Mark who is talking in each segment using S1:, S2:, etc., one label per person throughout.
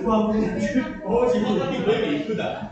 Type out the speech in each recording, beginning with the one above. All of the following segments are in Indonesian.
S1: 어, 지금 이 웹이 이쁘다.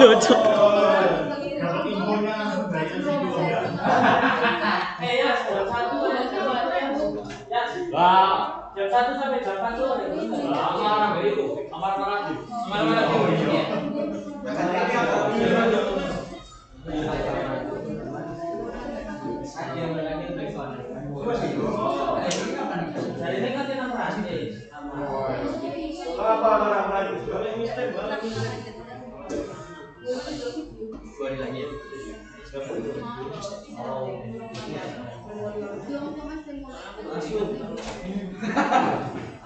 S2: Lucu.
S1: Dapat infonya langsung dari video ya.
S3: Jam 1 sampai jam 4 sore. Amarah itu, amarah lagi. Amarah lagi. Dari ini kan kita merasa
S1: Apa lagi? Boleh mistake, boleh mistake.
S3: boleh lagi ya.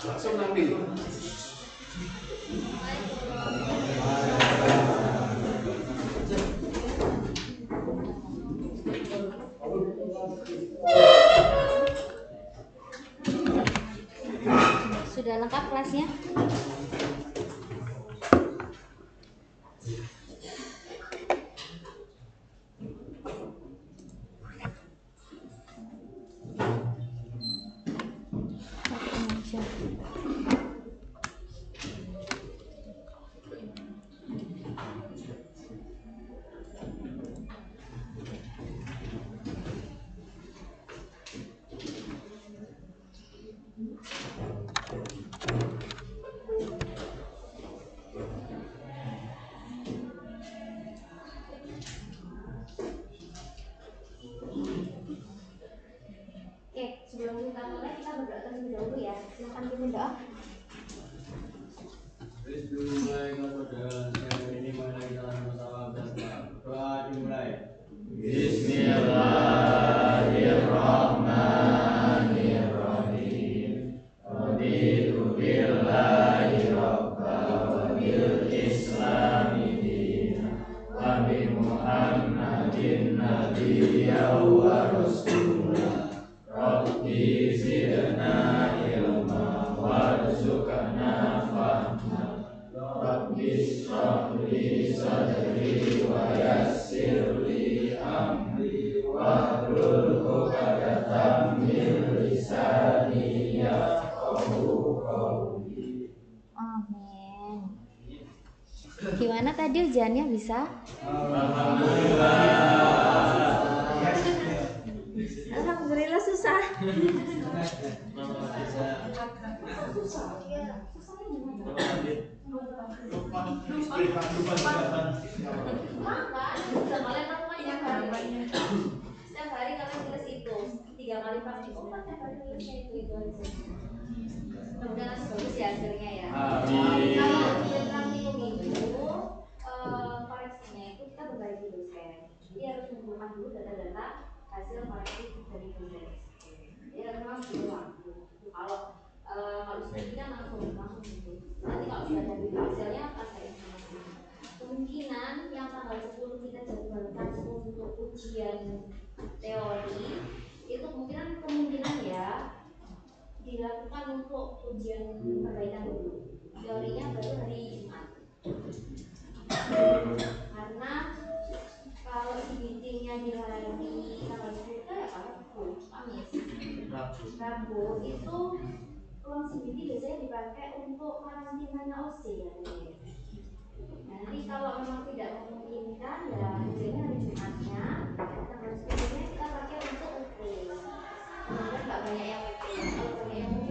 S1: Langsung nanti.
S4: Sudah lengkap kelasnya? Oke, sebelum kita mulai kita berdoa terlebih dahulu ya. Silakan pimpin doa.
S5: Bismillahirrahmanirrahim. Raditu billahi rabba wa bil islami dina wa bi Muhammadin nabiyya wa rasulah. Rabbi zidna ilma warzuqna fahma. Rabbi shrah li sadri wa yassir li amri wahlul 'uqdatam min lisani yafqahu qawli.
S4: Amin. Gimana tadi ujiannya, bisa? Alhamdulillah susah. Setiap hari kalian tulis itu 3 kali praktik. Setiap hari tulisnya itu aja. Semoga nanti bagus ya hasilnya ya. Kalau ujian praktikum itu koreksinya itu kita berbagi dosen. Jadi harus mengumpulkan dulu data-data hasil koreksi dari dosen. Ya memang butuh waktu. Kalau sudah kita langsung gitu. Nanti kalau sudah ada hasilnya akan saya informasikan. Kemungkinan yang tanggal 10 kita jadwalkan untuk ujian teori itu kemungkinan ya dilakukan untuk ujian perbaikan dulu. Teorinya baru hari Jumat. Karena kalau meetingnya di hari tanggal 10 ya Kamis. Rabu itu ruang CBD biasanya dipakai untuk karantinanya OC ya. Nanti kalau memang tidak memungkinkan ya ujiannya hari Jumatnya, tanggal 10-nya kita pakai untuk UP. Sebenarnya nggak banyak yang UP. Kalau banyak yang UP,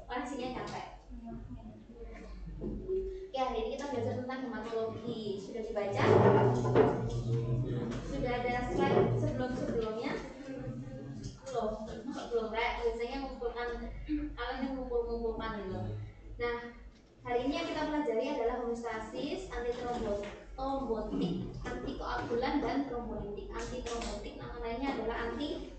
S4: pastinya capek. kelompok gitu. Nah, hari ini yang kita pelajari adalah homeostasis, antitrombotik, antikoagulan, dan trombolitik. Antitrombotik nama lainnya adalah anti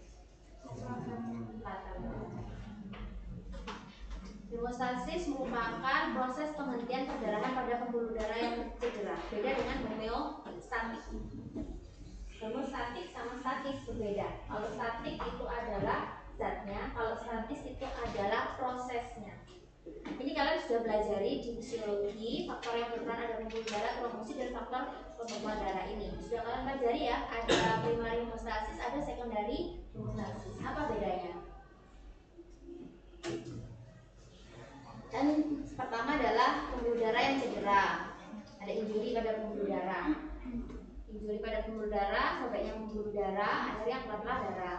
S4: Hemostasis merupakan proses penghentian perdarahan pada pembuluh darah yang cedera. Beda dengan homeostatik. Homeostatik sama statis berbeda. Kalau statik itu adalah zatnya, kalau statis itu adalah prosesnya. Ini kalian sudah pelajari di fisiologi, faktor yang berperan ada pembuluh darah, trombosit, dan faktor pembekuan darah ini. Sudah kalian pelajari ya, ada primary hemostasis, ada secondary hemostasis. Apa bedanya? Dan pertama adalah pembuluh darah yang cedera. Ada injuri pada pembuluh darah. Injuri pada pembuluh darah, sobeknya pembuluh darah, akhirnya keluarlah darah.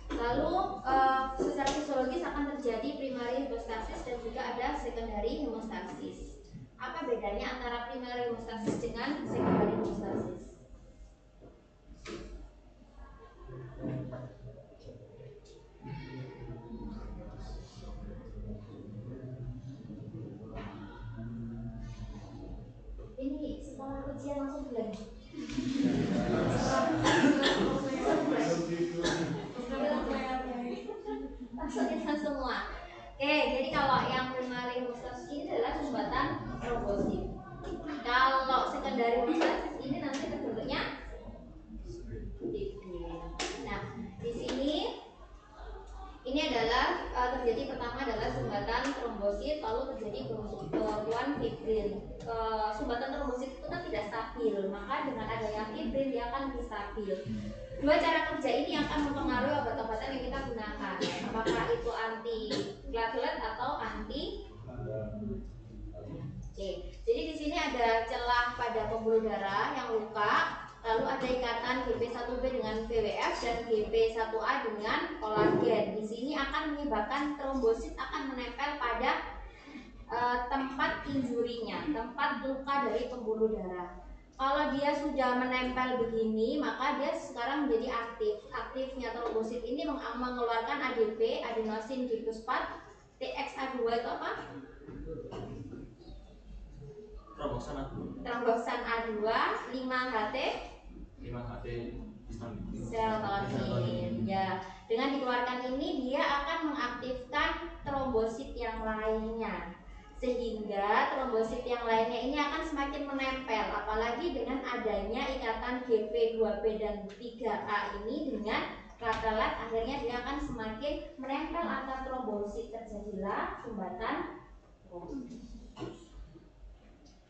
S4: Lalu secara fisiologis akan terjadi primary hemostasis dan juga ada secondary hemostasis. Apa bedanya antara primary hemostasis dengan secondary hemostasis? Ini setelah ujian langsung blank. Langsung semua. Oke, jadi kalau yang primary hemostasis ini adalah sumbatan trombosit. Kalau secondary hemostasis ini nanti terbentuknya fibrin. Nah, di sini ini adalah terjadi pertama adalah sumbatan trombosit, lalu terjadi pembekuan fibrin. Sumbatan trombosit itu kan tidak stabil, maka dengan adanya fibrin dia akan lebih stabil. Dua cara kerja ini akan mempengaruhi obat-obatan yang kita gunakan, apakah itu anti platelet atau anti. Oke, jadi di sini ada celah pada pembuluh darah yang luka. Lalu ada ikatan GP1B dengan VWF dan GP1A dengan kolagen. Di sini akan menyebabkan trombosit akan menempel pada tempat injurinya, tempat luka dari pembuluh darah. Kalau dia sudah menempel begini, maka dia sekarang menjadi aktif. Aktifnya trombosit ini mengeluarkan ADP, adenosin difosfat, TXA2 itu apa? Trombosan A2, 5-HT serotonin. Ya, dengan dikeluarkan ini dia akan mengaktifkan trombosit yang lainnya, sehingga trombosit yang lainnya ini akan semakin menempel, apalagi dengan adanya ikatan GP2B dan 3A ini dengan platelet, akhirnya dia akan semakin menempel antar trombosit, terjadilah sumbatan trombosit.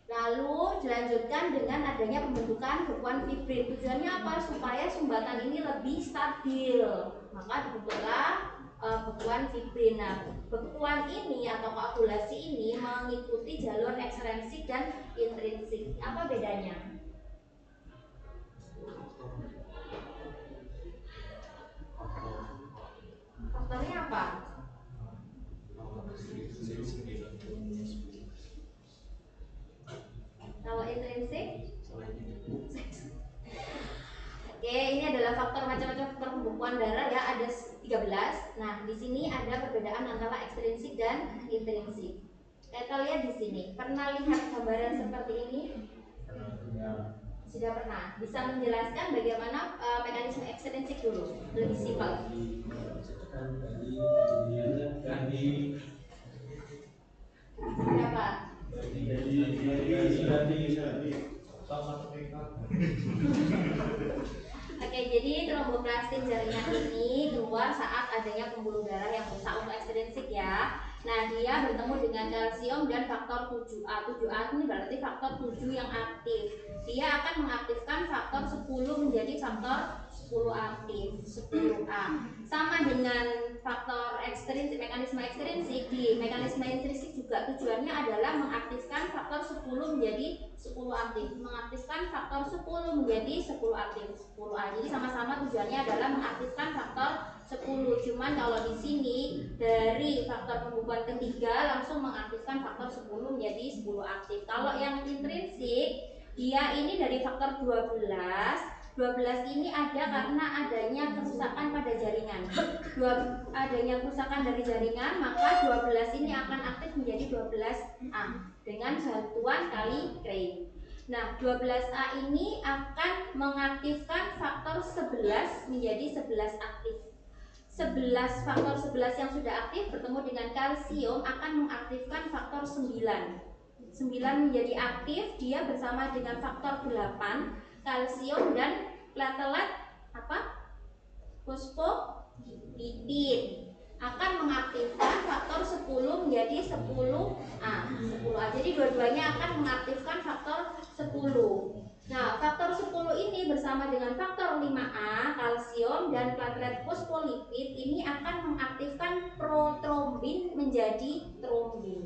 S4: Lalu dilanjutkan dengan adanya pembentukan bekuan fibrin. Tujuannya apa? Supaya sumbatan ini lebih stabil. Maka dibentuklah bekuan fibrin. Nah, bekuan ini atau koagulasi ini mengikuti jalur ekstrinsik dan intrinsik. Apa bedanya? Faktornya apa? Kalau intrinsik? Oke, ini adalah faktor macam-macam faktor pembekuan darah ya, ada 13. Nah, di sini ada perbedaan antara ekstrinsik dan intrinsik. Kita lihat di sini. Pernah lihat gambaran seperti ini? Sudah pernah. Bisa menjelaskan bagaimana mekanisme ekstrinsik dulu? Lebih simpel. Berapa? Oke, jadi tromboplastin jaringan ini keluar saat adanya pembuluh darah yang rusak untuk ekstrinsik ya. Nah, dia bertemu dengan kalsium dan faktor 7A. 7A ini berarti faktor 7 yang aktif. Dia akan mengaktifkan faktor 10 menjadi faktor 10 aktif, 10A. Sama dengan faktor ekstrinsik, mekanisme ekstrinsik, di mekanisme intrinsik juga tujuannya adalah mengaktifkan faktor 10 menjadi 10 aktif, mengaktifkan faktor 10 menjadi 10 aktif, 10A. Jadi sama-sama tujuannya adalah mengaktifkan faktor 10. Cuman kalau di sini dari faktor pembekuan ketiga langsung mengaktifkan faktor 10 menjadi 10 aktif. Kalau yang intrinsik dia ini dari faktor 12 12 ini ada karena adanya kerusakan pada jaringan. Adanya kerusakan dari jaringan, maka 12 ini akan aktif menjadi 12A dengan bantuan tali krain. Nah, 12A ini akan mengaktifkan faktor 11 menjadi 11 aktif. 11 faktor 11 yang sudah aktif bertemu dengan kalsium akan mengaktifkan faktor 9. 9 menjadi aktif, dia bersama dengan faktor 8 kalsium dan platelet fosfolipid akan mengaktifkan faktor 10 menjadi 10A. Jadi dua-duanya akan mengaktifkan faktor 10. Nah, faktor 10 ini bersama dengan faktor 5A kalsium dan platelet fosfolipid ini akan mengaktifkan protrombin menjadi trombin.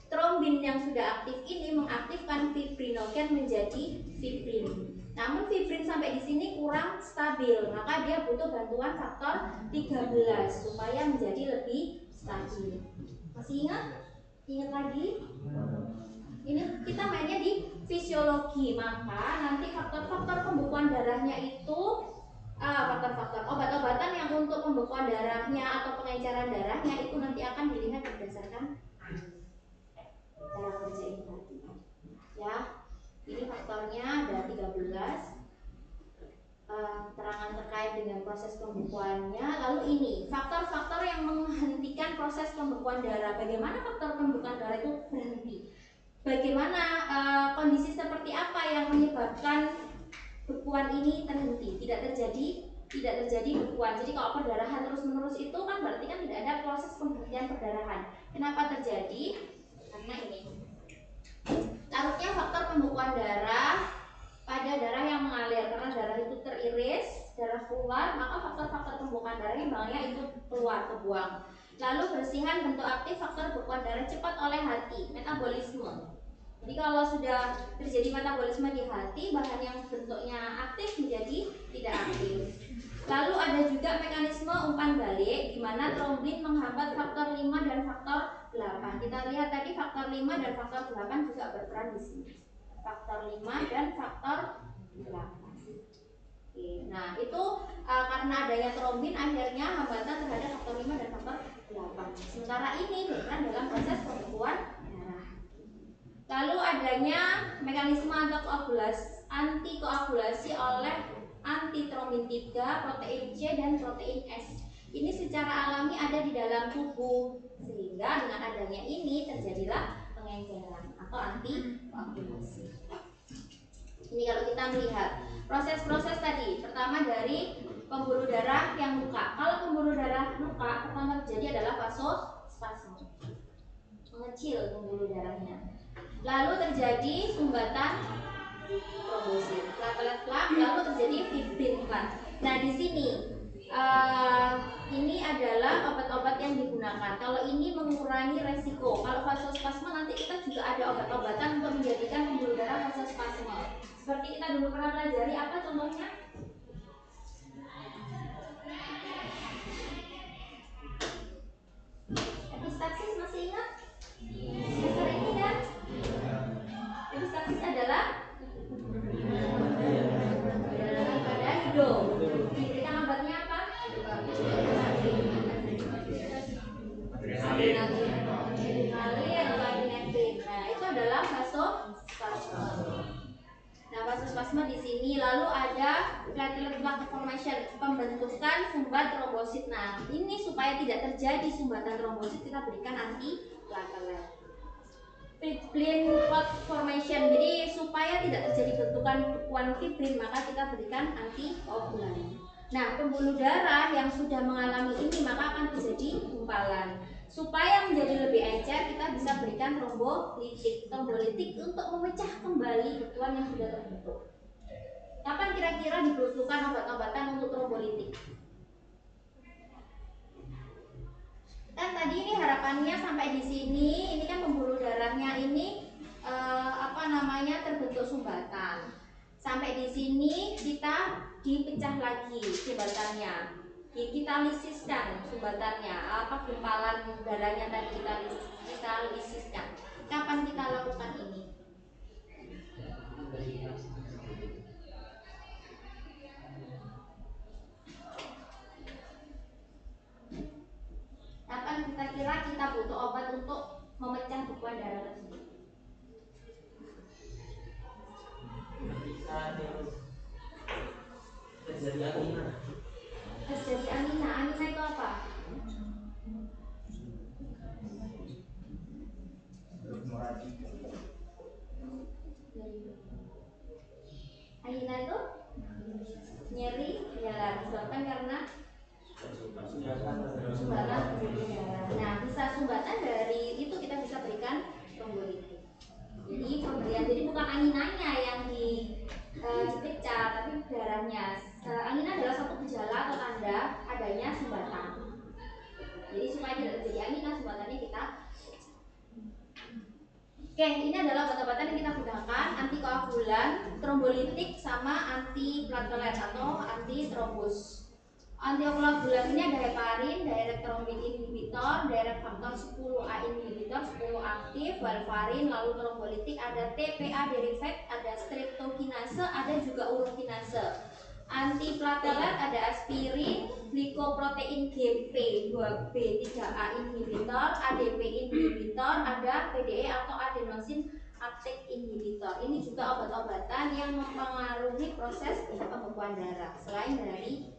S4: Trombin yang sudah aktif ini mengaktifkan fibrinogen menjadi fibrin. Namun fibrin sampai di sini kurang stabil, maka dia butuh bantuan faktor 13 supaya menjadi lebih stabil. Masih ingat? Ingat lagi? Ini kita mainnya di fisiologi, maka nanti faktor-faktor pembekuan darahnya itu faktor-faktor obat-obatan yang untuk pembekuan darahnya atau pengenceran darahnya itu nanti akan dilihat berdasarkan cara kerja ini tadi. Ya, ini faktornya ada 13. Keterangan terkait dengan proses pembekuannya. Lalu ini faktor-faktor yang menghentikan proses pembekuan darah. Bagaimana faktor pembekuan darah itu berhenti? Bagaimana kondisi seperti apa yang menyebabkan bekuan ini terhenti, tidak terjadi bekuan. Jadi kalau perdarahan terus-menerus itu kan berarti kan tidak ada proses penghentian perdarahan. Kenapa terjadi? Karena ini larutnya faktor pembekuan darah pada darah yang mengalir. Karena darah itu teriris, darah keluar, maka faktor-faktor pembekuan darah yang banyak itu keluar, kebuang. Lalu bersihan bentuk aktif faktor pembekuan darah cepat oleh hati, metabolisme. Jadi kalau sudah terjadi metabolisme di hati, bahan yang bentuknya aktif menjadi tidak aktif. Lalu ada juga mekanisme umpan balik di mana trombin menghambat faktor 5 dan faktor 8. Kita lihat tadi faktor 5 dan faktor 8 juga berperan di sini. Faktor 5 dan faktor 8. Oke, nah itu karena adanya trombin akhirnya hambatan terhadap faktor 5 dan faktor 8. Sementara ini berperan dalam proses pembekuan darah. Lalu adanya mekanisme antikoagulasi oleh antitrombin 3, protein C dan protein S. Ini secara alami ada di dalam tubuh, sehingga dengan adanya ini terjadilah pengenceran atau antikoagulasi. Ini kalau kita melihat proses-proses tadi, pertama dari pembuluh darah yang luka. Kalau pembuluh darah luka, pertama terjadi adalah vasospasme, mengecil pembuluh darahnya. Lalu terjadi sumbatan trombosit, platelet plak, lalu terjadi fibrin plak. Nah di sini ini adalah obat-obat yang digunakan. Kalau ini mengurangi resiko. Kalau vasospasme nanti kita juga ada obat-obatan untuk menjadikan pembuluh darah vasospasme. Seperti kita dulu pernah pelajari, apa contohnya? Epistaxis, masih ingat? Semester ini kan? Epistaxis adalah pada hidung. Diberikan obatnya apa? Adrenalin atau epinefrin. Nah, itu adalah vasospasme. Nah, vasospasme di sini. Lalu ada platelet plaque formation, pembentukan sumbat trombosit. Nah, ini supaya tidak terjadi sumbatan trombosit kita berikan antiplatelet. Fibrin clot formation, jadi supaya tidak terjadi bentukan bekuan fibrin maka kita berikan antikoagulan. Nah, pembuluh darah yang sudah mengalami ini maka akan terjadi gumpalan. Supaya menjadi lebih encer kita bisa berikan trombolitik untuk memecah kembali bekuan yang sudah terbentuk. Kapan kira-kira dibutuhkan obat-obatan untuk trombolitik? Kan tadi ini harapannya sampai di sini, ini kan pembuluh darahnya ini terbentuk sumbatan. Sampai di sini kita dipecah lagi sumbatannya, kita lisiskan sumbatannya, gumpalan darahnya tadi kita lisiskan. Kapan kita lakukan ini? kita butuh obat untuk memecah bekuan darah tersebut?
S3: Terjadi angina.
S4: Terjadi angina. Angina itu apa? Angina itu nyeri darah disebabkan karena sumbatan pembuluh darah. Nah, bisa sumbatan dari itu kita bisa berikan trombolitik. Jadi bukan anginanya yang dipecah, tapi darahnya. Angina adalah satu gejala atau tanda adanya sumbatan. Jadi supaya tidak terjadi angina, sumbatannya kita. Oke, ini adalah obat-obatan yang kita gunakan, antikoagulan, trombolitik, sama antiplatelet atau antitrombos. Antikoagulan ini ada heparin, direct thrombin inhibitor, direct faktor 10A inhibitor, 10 aktif, warfarin, lalu trombolitik ada TPA derivat, ada streptokinase, ada juga urokinase. Antiplatelet ada aspirin, glikoprotein GP2B3A inhibitor, ADP inhibitor, ada PDE atau adenosin uptake inhibitor. Ini juga obat-obatan yang mempengaruhi proses pembekuan darah. Selain dari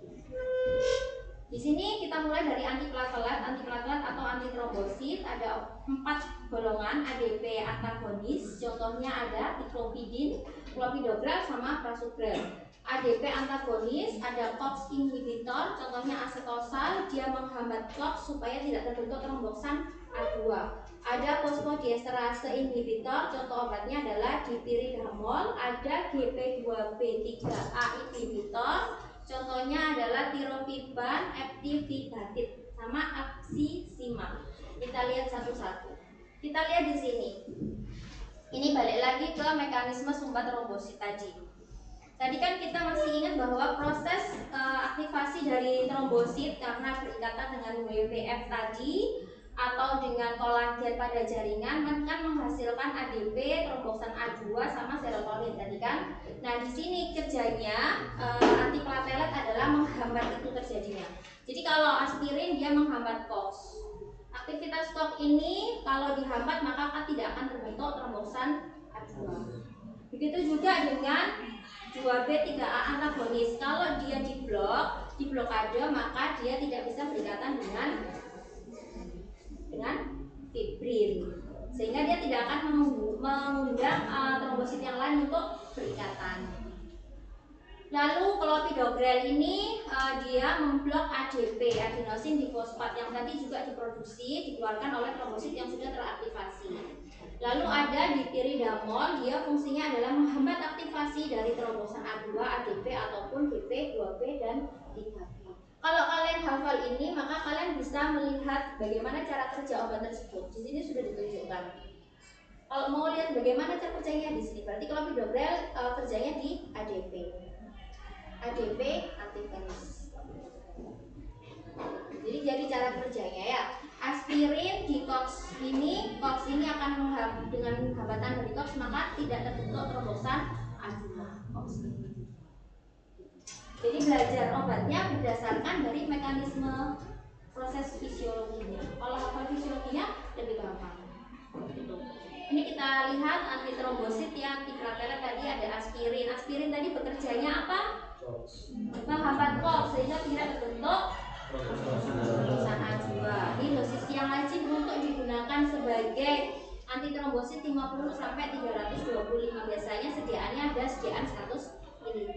S4: di sini kita mulai dari antiplatelet atau antitrombosit, ada 4 golongan ADP antagonis, contohnya ada tiklopidin, clopidogrel, sama prasugrel. ADP antagonis ada COX inhibitor, contohnya acetosal, dia menghambat COX supaya tidak terbentuk tromboksan A2. Ada fosfodiesterase inhibitor, contoh obatnya adalah dipiridamol, ada GP2B3A inhibitor, contohnya adalah tirofiban, eptifibatid, sama apsisima. Kita lihat satu-satu. Kita lihat di sini. Ini balik lagi ke mekanisme sumbat trombosit tadi. Tadi kan kita masih ingat bahwa proses aktivasi dari trombosit karena berikatan dengan WPF tadi atau dengan kolagen pada jaringan kan menghasilkan ADP, tromboksan A2 sama serotonin tadi kan. Nah, di sini kerjanya antiplatelet adalah menghambat itu terjadinya. Jadi kalau aspirin dia menghambat COX. Aktivitas COX ini kalau dihambat maka tidak akan terbentuk tromboksan A2. Begitu juga dengan 2B3A antagonis. Kalau dia diblokade, maka dia tidak bisa berikatan dengan fibrin, sehingga dia tidak akan mengundang trombosit yang lain untuk berikatan. Lalu clopidogrel ini dia memblok ADP, adenosin difosfat, yang tadi juga diproduksi dikeluarkan oleh trombosit yang sudah teraktivasi. Lalu ada dipiridamol, dia fungsinya adalah menghambat aktivasi dari tromboksan A2, ADP ataupun GP2B dan 3B. Kalau kalian hafal ini, maka kalian bisa melihat bagaimana cara kerja obat tersebut. Di sini sudah ditunjukkan. Kalau mau lihat bagaimana cara kerjanya di sini, berarti clopidogrel kerjanya di ADP. ADP antagonis. Jadi cara kerjanya ya. Aspirin di COX ini akan dengan hambatan dari COX maka tidak terbentuk tromboksan A2 COX ini. Jadi belajar obatnya berdasarkan dari mekanisme proses fisiologinya. Kalau hafal fisiologinya lebih gampang. Gitu. Ini kita lihat antitrombosit ya, antiplatelet tadi ada aspirin. Aspirin tadi bekerjanya apa? Menghambat COX sehingga tidak terbentuk tromboksan A2. Ini dosis yang lazim untuk digunakan sebagai antitrombosit 50 sampai 325. Biasanya sediaannya ada sediaan 100 mg.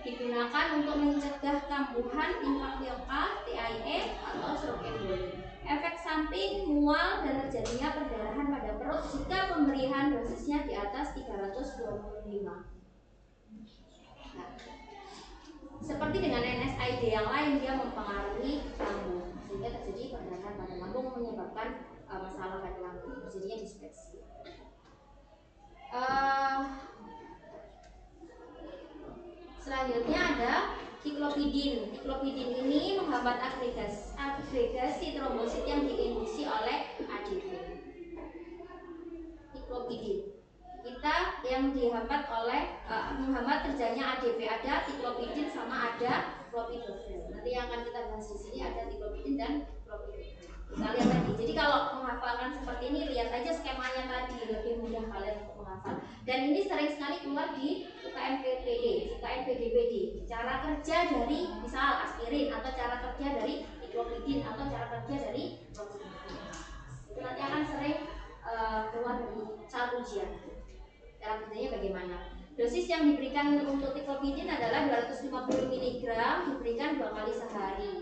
S4: Digunakan untuk mencegah kambuhan, infeksi, TIA atau stroke emboli. Efek samping mual dan terjadinya perdarahan pada perut jika pemberian dosisnya di atas 325. Nah, seperti dengan NSAID yang lain, dia mempengaruhi lambung sehingga terjadi perdarahan pada lambung menyebabkan masalah pada lambung, terjadinya dispepsia. Selanjutnya ada tiklopidin. Tiklopidin ini menghambat agregasi trombosit yang diinduksi oleh ADP. Tiklopidin kita yang dihambat oleh menghambat kerjanya ADP, ada tiklopidin sama ada clopidogrel. Nanti yang akan kita bahas di sini ada tiklopidin dan clopidogrel. Kita lihat tadi. Jadi kalau menghafalkan seperti ini, lihat aja skemanya tadi, lebih mudah kalian untuk menghafal. Dan ini sering sekali keluar di UKM PDPD. Cara kerja dari misal aspirin, atau cara kerja dari diklopidin, atau cara kerja dari proximidin. Itu nanti akan sering keluar dari saat ujian. Cara kerjanya bagaimana? Dosis yang diberikan untuk diklopidin adalah 250 mg, diberikan 2 kali sehari.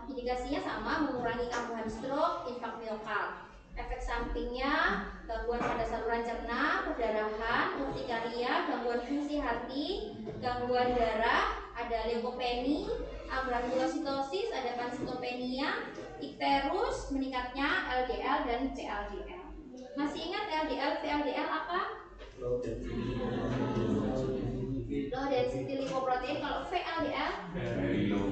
S4: Indikasinya sama, mengurangi kambuhan stroke, infak miokard. Efek sampingnya gangguan pada saluran cerna, perdarahan, urtikaria, gangguan fungsi hati, gangguan darah, ada leukopeni, agranulositosis, ada pansitopenia, ikterus, meningkatnya LDL dan VLDL. Masih ingat LDL, VLDL apa? Low density lipoprotein. Kalau VLDL very low.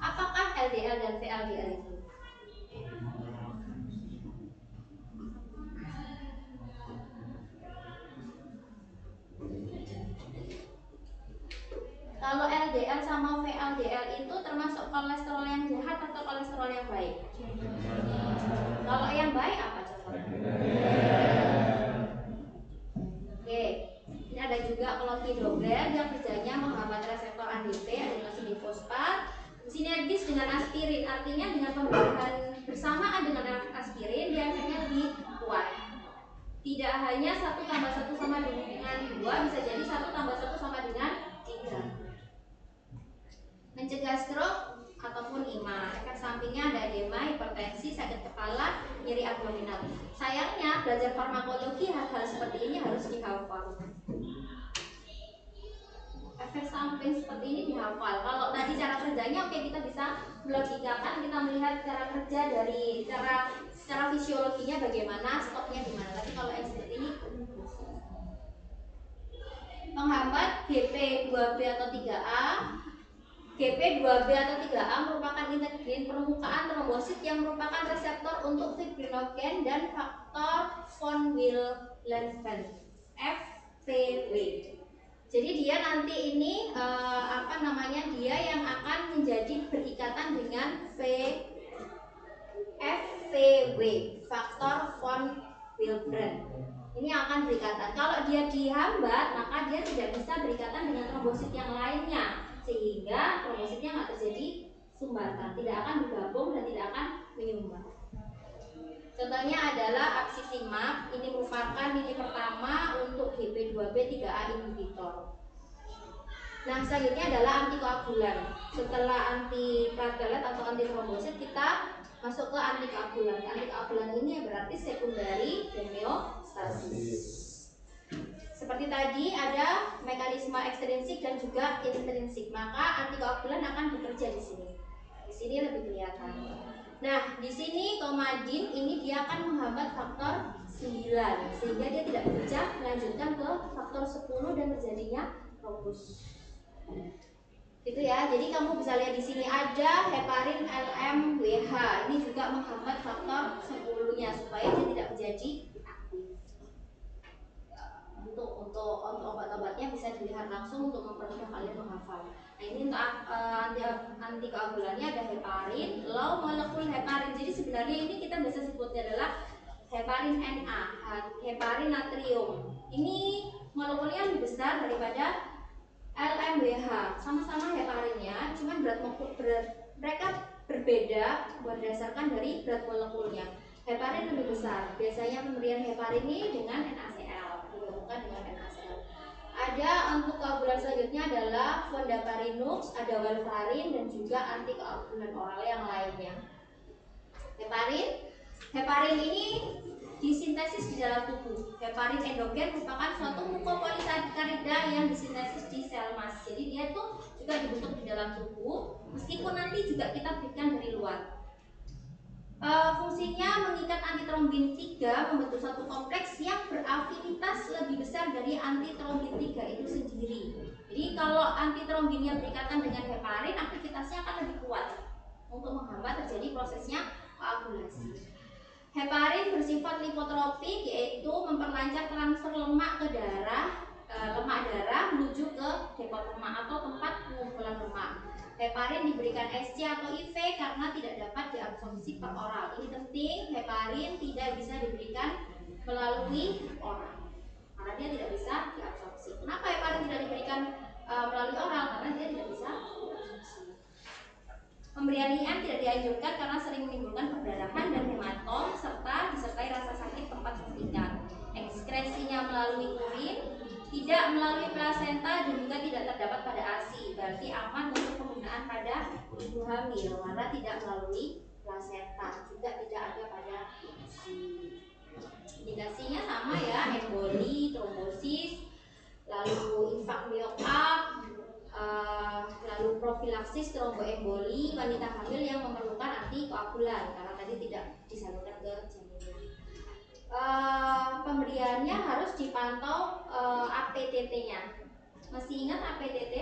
S4: Apakah LDL dan VLDL itu? Kalau LDL sama VLDL itu termasuk kolesterol yang jahat atau kolesterol yang baik? Kalau yang baik apa coba? Oke, ini ada juga clopidogrel yang kerjanya menghambat reseptor ADP, adenosin difosfat, sinergis dengan aspirin, artinya dengan pemberian bersamaan dengan aspirin dia efeknya lebih kuat. Tidak hanya 1 tambah 1 sama dengan 2, bisa jadi 1 tambah 1 sama dengan 3. Mencegah stroke ataupun IMA. Efek sampingnya ada edema, hipertensi, sakit kepala, nyeri abdominal. Sayangnya belajar farmakologi hal-hal seperti ini harus dihafal. Efek samping seperti ini dihafal. Kalau tadi cara kerjanya oke, kita bisa melogikakan, kita melihat cara kerja dari secara fisiologinya bagaimana, stoknya gimana. Tapi kalau yang seperti ini menghambat GP2B atau 3A. GP2B atau 3A merupakan integrin permukaan trombosit yang merupakan reseptor untuk fibrinogen dan faktor von Willebrand (FVW). Jadi dia nanti ini dia yang akan menjadi berikatan dengan FVW, faktor von Willebrand. Ini akan berikatan. Kalau dia dihambat, maka dia tidak bisa berikatan dengan trombosit yang lainnya, sehingga trombositnya nggak terjadi sumbatan, tidak akan bergabung dan tidak akan menyumbat. Contohnya adalah absissimab. Ini merupakan ini pertama untuk GP2B 3A inhibitor. Nah, selanjutnya adalah antikoagulan. Setelah antiplatelet atau antitrombosit, kita masuk ke antikoagulan. Antikoagulan ini berarti sekundari homeostasis. Seperti tadi ada mekanisme ekstrinsik dan juga intrinsik, maka antikoagulan akan bekerja di sini. Di sini lebih kelihatan. Nah, di sini komadin ini dia akan menghambat faktor 9 sehingga dia tidak bekerja melanjutkan ke faktor 10 dan terjadinya trombus. Gitu ya. Jadi kamu bisa lihat di sini ada heparin LMWH. Ini juga menghambat faktor 10-nya supaya dia tidak menjadi aktif. Untuk obat-obatnya bisa dilihat langsung untuk mempermudah kalian menghafal. Nah, ini untuk antikoagulannya ada heparin, low molekul heparin. Jadi sebenarnya ini kita bisa sebutnya adalah heparin Na, heparin natrium. Ini molekulnya lebih besar daripada LMWH. Sama-sama heparinnya, cuman mereka berbeda berdasarkan dari berat molekulnya. Heparin lebih besar. Biasanya pemberian heparin ini dengan NaCl, digabungkan dengan NaCl. Ada antikoagulan selanjutnya adalah fondaparinux, ada warfarin dan juga antikoagulan oral yang lainnya. Heparin ini disintesis di dalam tubuh. Heparin endogen merupakan suatu mukopolisakarida yang disintesis di sel mas. Jadi dia tuh juga dibentuk di dalam tubuh, meskipun nanti juga kita berikan dari luar. Fungsinya mengikat antitrombin 3 membentuk satu kompleks yang berafinitas lebih besar dari antitrombin 3 itu sendiri. Jadi kalau antitrombinnya berikatan dengan heparin, aktivitasnya akan lebih kuat untuk menghambat terjadi prosesnya koagulasi. Heparin bersifat lipotropik, yaitu memperlancar transfer lemak ke lemak darah menuju ke depot lemak atau tempat pengumpulan lemak. Heparin diberikan SC atau IV karena tidak dapat diabsorpsi per oral. Ini penting, heparin tidak bisa diberikan melalui oral karena dia tidak bisa diabsorpsi. Kenapa heparin tidak diberikan melalui oral? Karena dia tidak bisa diabsorpsi. Pemberian IM tidak dianjurkan karena sering menimbulkan perdarahan dan hematom serta disertai rasa sakit tempat suntikan. Ekskresinya melalui urin, tidak melalui plasenta dan juga tidak terdapat pada ASI. Berarti aman untuk penggunaan pada ibu hamil karena tidak melalui plasenta, juga tidak ada pada ASI. Indikasinya sama ya, emboli, trombosis, lalu infak miokard, lalu profilaksis tromboemboli, wanita hamil yang memerlukan antikoagulan karena tadi tidak disalurkan ke janinnya. Pemberiannya harus dipantau APTT-nya. Masih ingat APTT?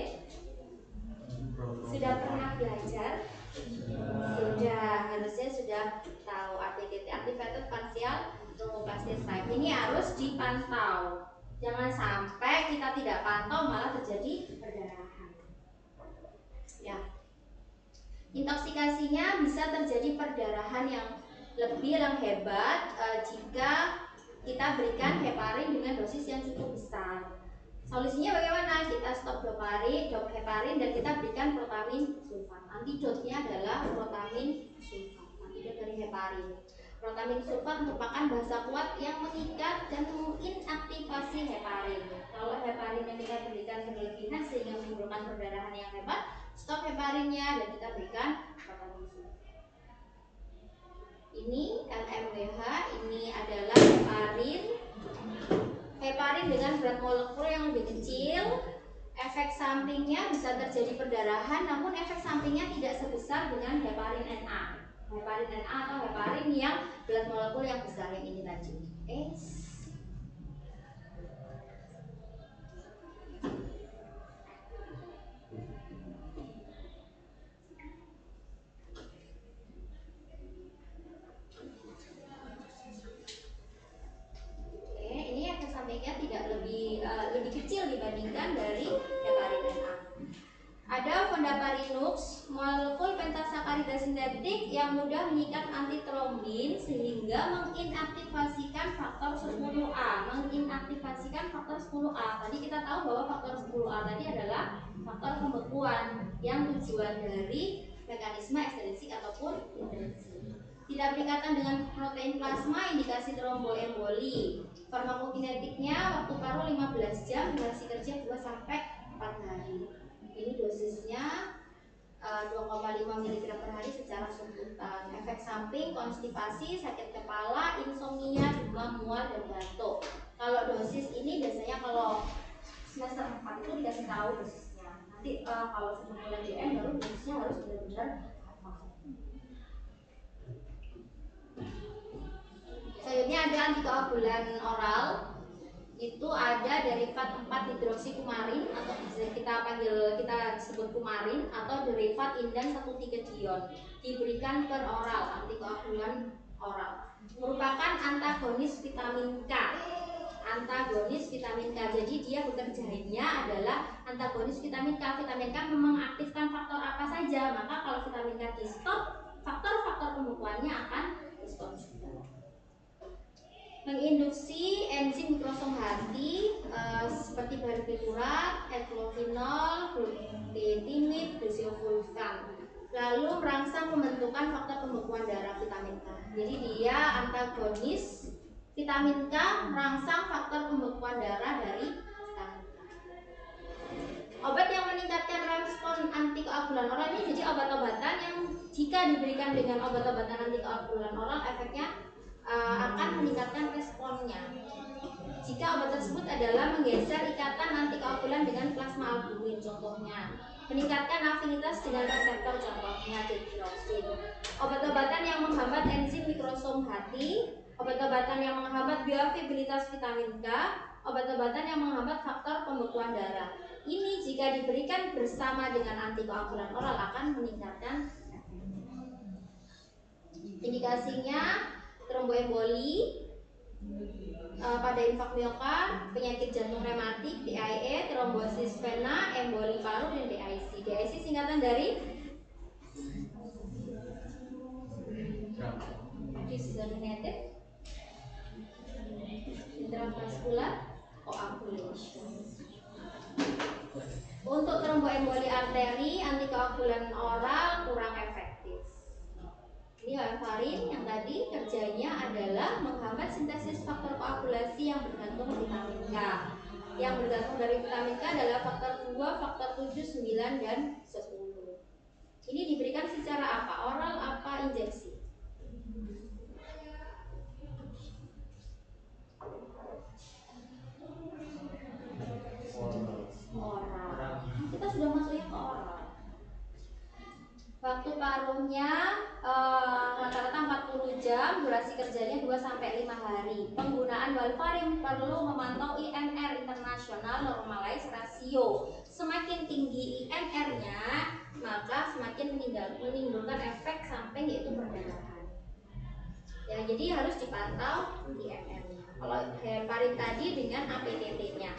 S4: Sudah pernah belajar? Sudah, harusnya sudah tahu APTT, activated partial thromboplastin type. Ini harus dipantau. Jangan sampai kita tidak pantau malah terjadi perdarahan. Ya. Intoksikasinya bisa terjadi perdarahan yang lebih hebat jika kita berikan heparin dengan dosis yang cukup besar. Solusinya bagaimana? Kita stop heparin dan kita berikan protamin sulfat. Antidotnya adalah protamin sulfat. Antidot dari heparin. Protamin sulfat merupakan basa kuat yang mengikat dan menginaktivasi heparin. Kalau heparin yang kita berikan berlebihan sehingga menimbulkan perdarahan yang hebat, stop heparinnya dan kita berikan protamin sulfat. Ini LMWH, ini adalah heparin. Heparin dengan berat molekul yang lebih kecil, efek sampingnya bisa terjadi perdarahan, namun efek sampingnya tidak sebesar dengan heparin NA. Heparin NA atau heparin yang berat molekul yang besar yang ini tadi. Ini efek sampingnya tidak lebih kecil dibandingkan dari heparin NA. Ada fondaparinux, molekul pentasakarida sintetik yang mudah mengikat antitrombin sehingga menginaktivasikan faktor 10A. Menginaktivasikan faktor 10A. Tadi kita tahu bahwa faktor 10A tadi adalah faktor pembekuan yang tujuan dari mekanisme ekstrinsi ataupun intrinsik. Tidak berikatan dengan protein plasma, indikasi tromboemboli. Farmakokinetiknya waktu paru 15 jam, durasi kerja 2 sampai 4 hari. Ini dosisnya 2,5 mg per hari secara suntikan. Efek samping konstipasi, sakit kepala, insomnia, demam, mual, dan batuk. Kalau dosis ini biasanya kalau semester 4 itu dikasih tahu dosisnya. Nanti kalau sudah mulai DM baru dosisnya harus benar-benar hafal. Selanjutnya ada antikoagulan oral. Itu ada derivat 4-hidroksikumarin atau kita sebut kumarin atau derivat indan 1,3-dion diberikan per oral, antikoagulan oral. Merupakan antagonis vitamin K. Antagonis vitamin K. Jadi dia bekerjanya adalah antagonis vitamin K. Vitamin K mengaktifkan faktor apa saja, maka kalau vitamin K di stop, faktor-faktor pembekuannya akan di stop juga. Menginduksi enzim mikrosom hati seperti barbiturat, eklofinol, glutamate, desosulfan. Lalu merangsang pembentukan faktor pembekuan darah vitamin K. Jadi dia antagonis vitamin K, merangsang faktor pembekuan darah dari vitamin K. Obat yang meningkatkan respon antikoagulan oral ini jadi obat-obatan yang jika diberikan dengan obat-obatan antikoagulan oral efeknya akan meningkatkan responnya. Jika obat tersebut adalah menggeser ikatan antikoagulan dengan plasma albumin, contohnya meningkatkan afinitas dengan reseptor, contohnya ditiroksin. Obat-obatan yang menghambat enzim mikrosom hati, obat-obatan yang menghambat bioavailabilitas vitamin K, obat-obatan yang menghambat faktor pembekuan darah. Ini jika diberikan bersama dengan antikoagulan oral akan meningkatkan efeknya. Indikasinya tromboemboli, pada infak miokard, penyakit jantung rematik, DIE, trombosis vena, emboli paru, dan DIC. DIC singkatan dari disseminated intravascular coagulation. Untuk tromboemboli arteri, antikoagulan oral kurang efektif. Ini warfarin yang tadi kerjanya adalah menghambat sintesis faktor koagulasi yang bergantung vitamin K. Yang bergantung dari vitamin K adalah faktor 2, faktor 7, 9, dan 10. Ini diberikan secara apa? Oral apa injeksi? Oral. Kita sudah masuknya ke oral. Waktu paruhnya rata-rata 40 jam, durasi kerjanya 2-5 hari. Penggunaan warfarin perlu memantau INR internasional normalized ratio. Semakin tinggi INR-nya, maka semakin menimbulkan efek samping yaitu perdarahan. Ya, jadi harus dipantau INR-nya. Kalau heparin tadi dengan APTT-nya.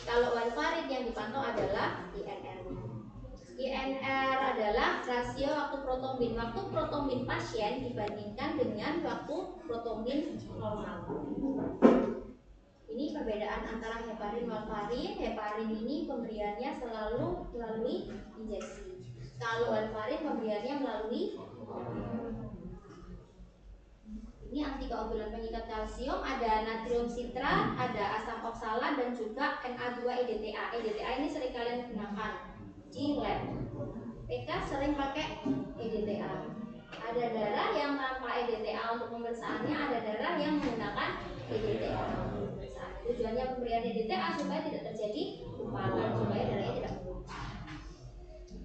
S4: Kalau warfarin yang dipantau adalah INR-nya. INR adalah rasio waktu protombin. Waktu protombin pasien dibandingkan dengan waktu protombin normal. Ini perbedaan antara heparin dan warfarin. Heparin ini pemberiannya selalu melalui injeksi. Kalau warfarin pemberiannya melalui ini antikoagulan pengikat kalsium, ada natrium sitrat, ada asam oksalat, dan juga Na2-EDTA. EDTA ini sering kalian gunakan di lab. PK sering pakai EDTA. Ada darah yang tanpa EDTA untuk pemeriksaannya, ada darah yang menggunakan EDTA untuk pemeriksaan. Tujuannya pemberian EDTA supaya tidak terjadi gumpalan, supaya darahnya tidak menggumpal.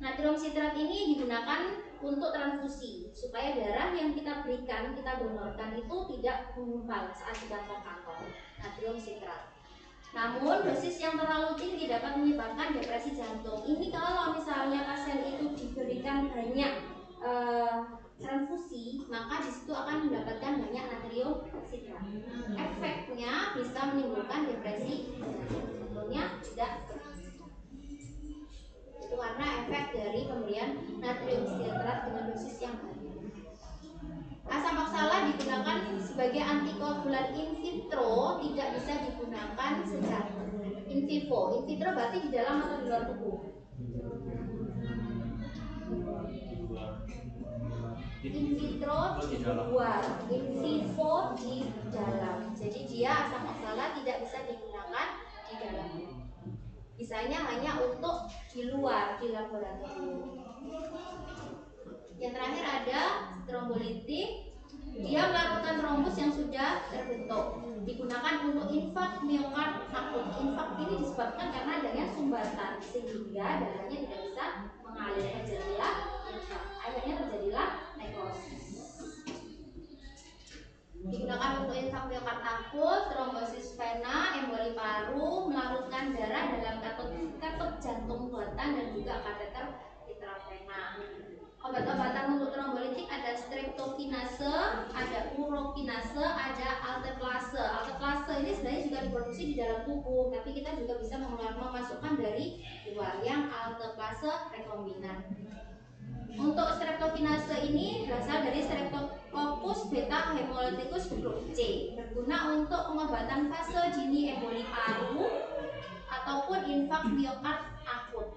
S4: Natrium sitrat ini digunakan untuk transfusi supaya darah yang kita berikan, kita donorkan itu tidak menggumpal saat di kantong-kantong. Natrium sitrat. Namun dosis yang terlalu tinggi dapat menyebabkan depresi jantung. Ini kalau misalnya pasien itu diberikan banyak transfusi, maka disitu akan mendapatkan banyak natrium sitrat. Efeknya bisa menimbulkan depresi jantungnya tidak berfungsi. Itu karena efek dari pemberian natrium sitrat dengan dosis yang banyak. Asam oksalat digunakan sebagai antikoagulan in vitro, tidak bisa digunakan secara in vivo. In vitro berarti di dalam atau di luar tubuh? In vitro di luar, in vivo di dalam. Jadi dia asam oksalat tidak bisa digunakan di dalam. Bisanya hanya untuk di luar, di laboratorium. Yang terakhir ada trombolitik. Dia melarutkan trombus yang sudah terbentuk. Digunakan untuk infak miokard akut. Infak ini disebabkan karena adanya sumbatan sehingga darahnya tidak bisa mengalir, terjadilah infak. Akhirnya terjadilah nekrosis. Digunakan untuk infak miokard akut, trombosis vena, emboli paru, melarutkan darah dalam katet jantung buatan, dan juga kateter intravena. Obat-obatan untuk trombolitik ada streptokinase, ada urokinase, ada alteplase. Alteplase ini sebenarnya juga diproduksi di dalam tubuh, tapi kita juga bisa memasukkan dari luar yang alteplase rekombinan. Untuk streptokinase ini berasal dari Streptococcus beta hemolyticus grup C, berguna untuk pengobatan fase dini emboli paru ataupun infak miokard akut.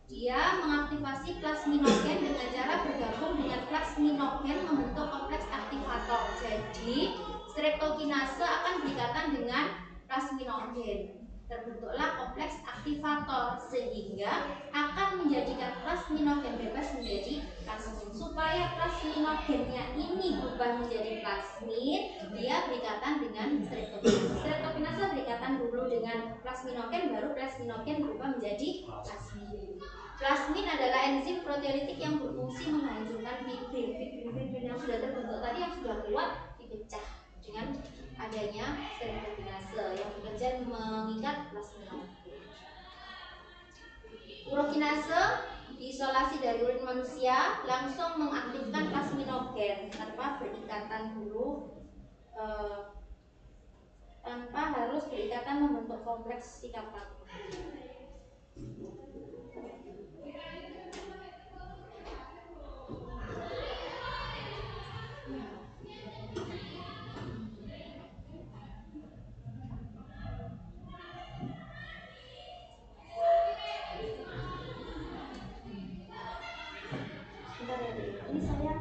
S4: Dia mengaktifasi plasminogen dengan cara bergabung dengan plasminogen membentuk kompleks aktivator. Jadi streptokinase akan berikatan dengan plasminogen. Terbentuklah kompleks aktivator sehingga akan menjadikan plasminogen bebas menjadi plasmin. Supaya plasminogennya ini berubah menjadi plasmin, dia berikatan dengan streptokinase. Streptokinase berikatan dulu dengan plasminogen, baru plasminogen berubah menjadi plasmin. Plasmin adalah enzim proteolitik yang berfungsi menghancurkan fibrin yang sudah terbentuk tadi, yang sudah kuat dipecah dengan adanya streptokinase yang bekerja mengikat plasminogen. Urokinase diisolasi dari urin manusia, langsung mengaktifkan plasminogen tanpa berikatan dulu tanpa harus berikatan membentuk kompleks ikatan. Sebentar ya, ini saya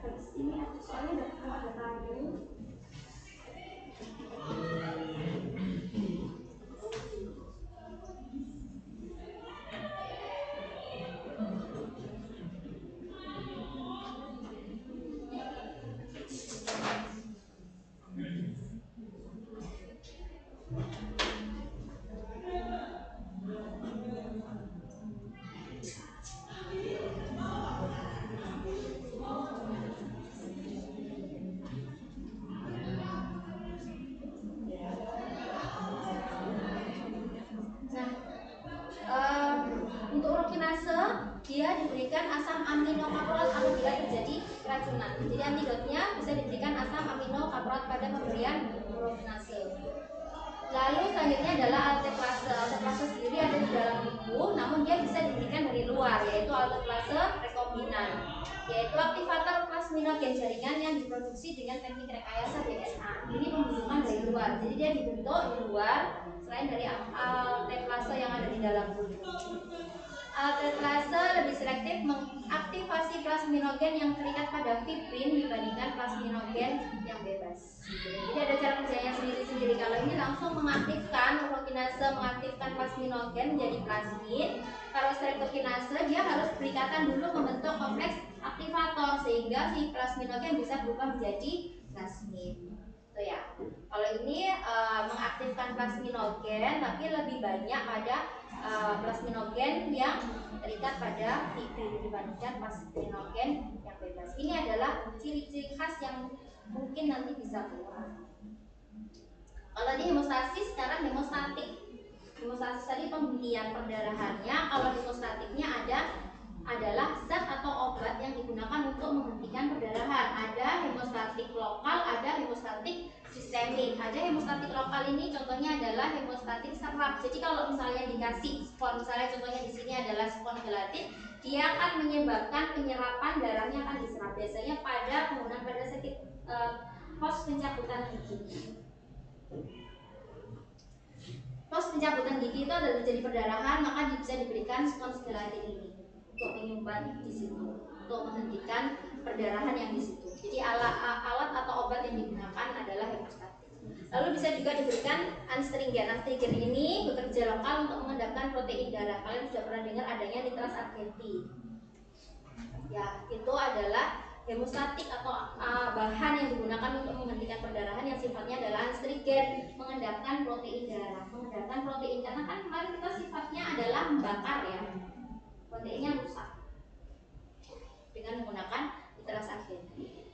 S4: habis ini soalnya ada tamu. Untuk urokinase dia diberikan asam aminokaproat apabila terjadi keracunan. Jadi antidotnya bisa diberikan asam aminokaproat pada pemberian urokinase. Lalu selanjutnya adalah alteplase. Alteplase sendiri ada di dalam tubuh, namun dia bisa diberikan dari luar, yaitu alteplase rekombinan, yaitu aktivator plasminogen jaringan yang diproduksi dengan teknik rekayasa DNA. Ini pembentukan dari luar, jadi dia dibentuk di luar selain dari alteplase yang ada di dalam tubuh. Alteplase lebih selektif mengaktifasi plasminogen yang terikat pada fibrin dibandingkan plasminogen yang bebas. Jadi ada cara kerjanya sendiri-sendiri. Kalau ini langsung mengaktifkan urokinase, mengaktifkan plasminogen menjadi plasmid. Kalau streptokinase dia harus berikatan dulu membentuk kompleks aktivator sehingga si plasminogen bisa berubah menjadi plasmid. Tuh ya. Kalau ini mengaktifkan plasminogen tapi lebih banyak pada plasminogen yang terikat pada fibrin dibandingkan plasminogen yang bebas. Ini adalah ciri-ciri khas yang mungkin nanti bisa keluar. Kalau di hemostasis, sekarang hemostatik. Hemostasis tadi penghentian perdarahannya. Kalau hemostatiknya adalah zat atau obat yang digunakan untuk menghentikan perdarahan. Ada hemostatik lokal, ada hemostatik sistemik. Ada hemostatik lokal ini contohnya adalah hemostatik serap. Jadi kalau misalnya dikasih spon, misalnya contohnya di sini adalah spon gelatin, dia akan menyebabkan penyerapan darahnya akan diserap. Biasanya pada penggunaan pada sakit pos pencabutan gigi. Pos pencabutan gigi itu ada terjadi perdarahan, maka bisa diberikan spon gelatin ini untuk menyumbat di situ, untuk menghentikan perdarahan yang di situ. Jadi alat atau obat yang digunakan adalah hemostatik. Lalu bisa juga diberikan anstringen. Anstringen ini bekerja lokal untuk mengendapkan protein darah. Kalian sudah pernah dengar adanya nitras argenti. Ya, itu adalah hemostatik atau bahan yang digunakan untuk menghentikan perdarahan yang sifatnya adalah anstringen, mengendapkan protein darah. Mengendapkan protein karena kan kemarin kita sifatnya adalah membakar ya. Proteinnya rusak dengan menggunakan nitras argenti.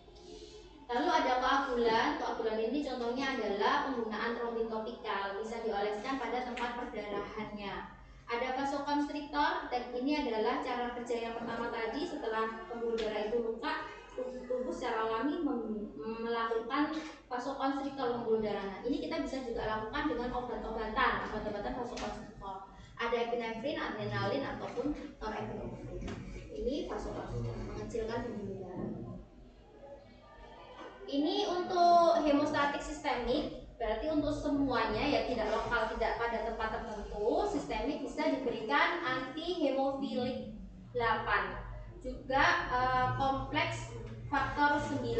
S4: Lalu ada koagulan. Koagulan ini contohnya adalah penggunaan trombin topikal, bisa dioleskan pada tempat perdarahannya. Ada vasokonstriktor, dan ini adalah cara kerja yang pertama tadi. Setelah pembuluh darah itu luka, tubuh secara alami melakukan vasokonstriktor pembuluh darah. Nah, ini kita bisa juga lakukan dengan obat-obatan vasokonstriktor. Ada epinefrin, adrenalin ataupun norepinefrin. Ini vasokonstriktor, mengecilkan pembuluh darah. Ini untuk hemostatik sistemik, berarti untuk semuanya ya, tidak lokal, tidak pada tempat tertentu. Sistemik bisa diberikan anti hemofilik 8, juga kompleks faktor 9.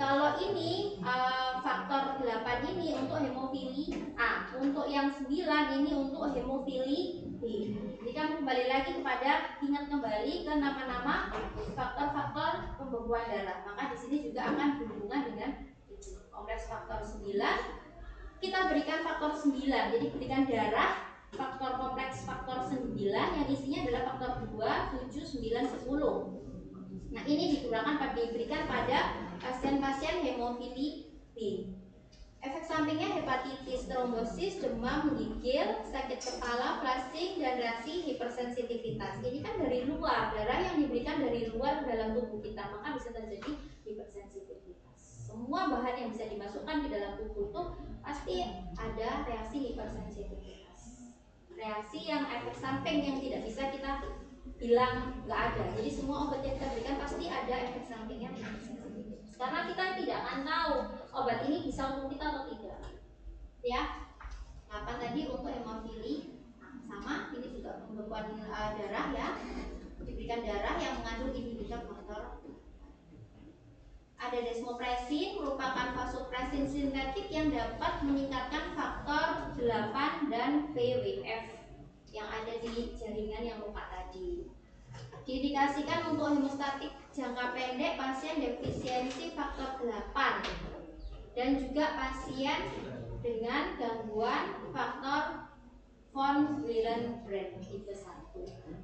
S4: Kalau ini faktor 8 ini untuk hemofili A, untuk yang 9 ini untuk hemofili B. Jadi kan kembali lagi kepada, ingat kembali ke nama-nama faktor-faktor pembekuan darah. Maka di sini juga akan berhubungan dengan kompleks faktor 9. Kita berikan faktor 9, jadi berikan darah faktor kompleks faktor 9 yang isinya adalah faktor 2, 7, 9, 10. Nah, ini diberikan pada pasien-pasien hemofili B. Efek sampingnya hepatitis, trombosis, demam, menggigil, sakit kepala, flushing, dan reaksi hipersensitivitas. Ini kan dari luar, darah yang diberikan dari luar dalam tubuh kita, maka bisa terjadi hipersensitivitas. Semua bahan bahan yang bisa dimasukkan di dalam tubuh itu pasti ada reaksi hipersensitivitas. Reaksi yang efek samping yang tidak bisa kita bilang nggak ada. Jadi semua obat yang kita berikan pasti ada efek sampingnya hipersensitivitas. Karena kita tidak akan tahu obat ini bisa untuk kita atau tidak. Ya. Apa tadi untuk hemofili sama ini juga pembekuan darah ya, diberikan darah yang mengandung inhibitor faktor. Ada desmopresin merupakan vasopresin sintetik yang dapat meningkatkan faktor 8 dan VWF yang ada di jaringan yang luka tadi. Diindikasikan untuk hemostatik jangka pendek pasien defisiensi faktor 8 dan juga pasien dengan gangguan faktor von Willebrand tipe 1.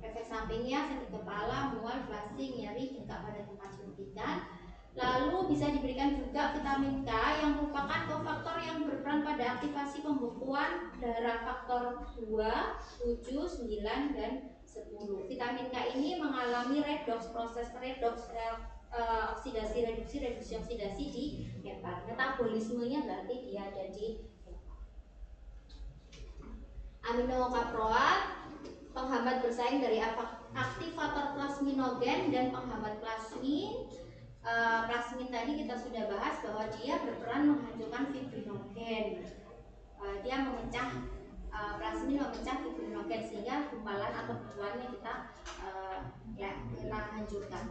S4: Efek sampingnya sakit kepala, mual, flushing, nyeri, bengkak pada tempat suntikan. Lalu bisa diberikan juga vitamin K yang merupakan kofaktor yang berperan pada aktivasi pembekuan darah faktor 2, 7, 9, dan 10. Vitamin K ini mengalami redox, proses redox oksidasi reduksi oksidasi di hepat. Metabolismenya berarti dia ada di aminokaproat, penghambat bersaing dari aktivator plasminogen dan penghambat plasmin. Plasmin tadi kita sudah bahas bahwa dia berperan menghancurkan fibrinogen. Dia memecah plasmin memecah fibrinogen sehingga gumpalan atau bukuannya kita hancurkan.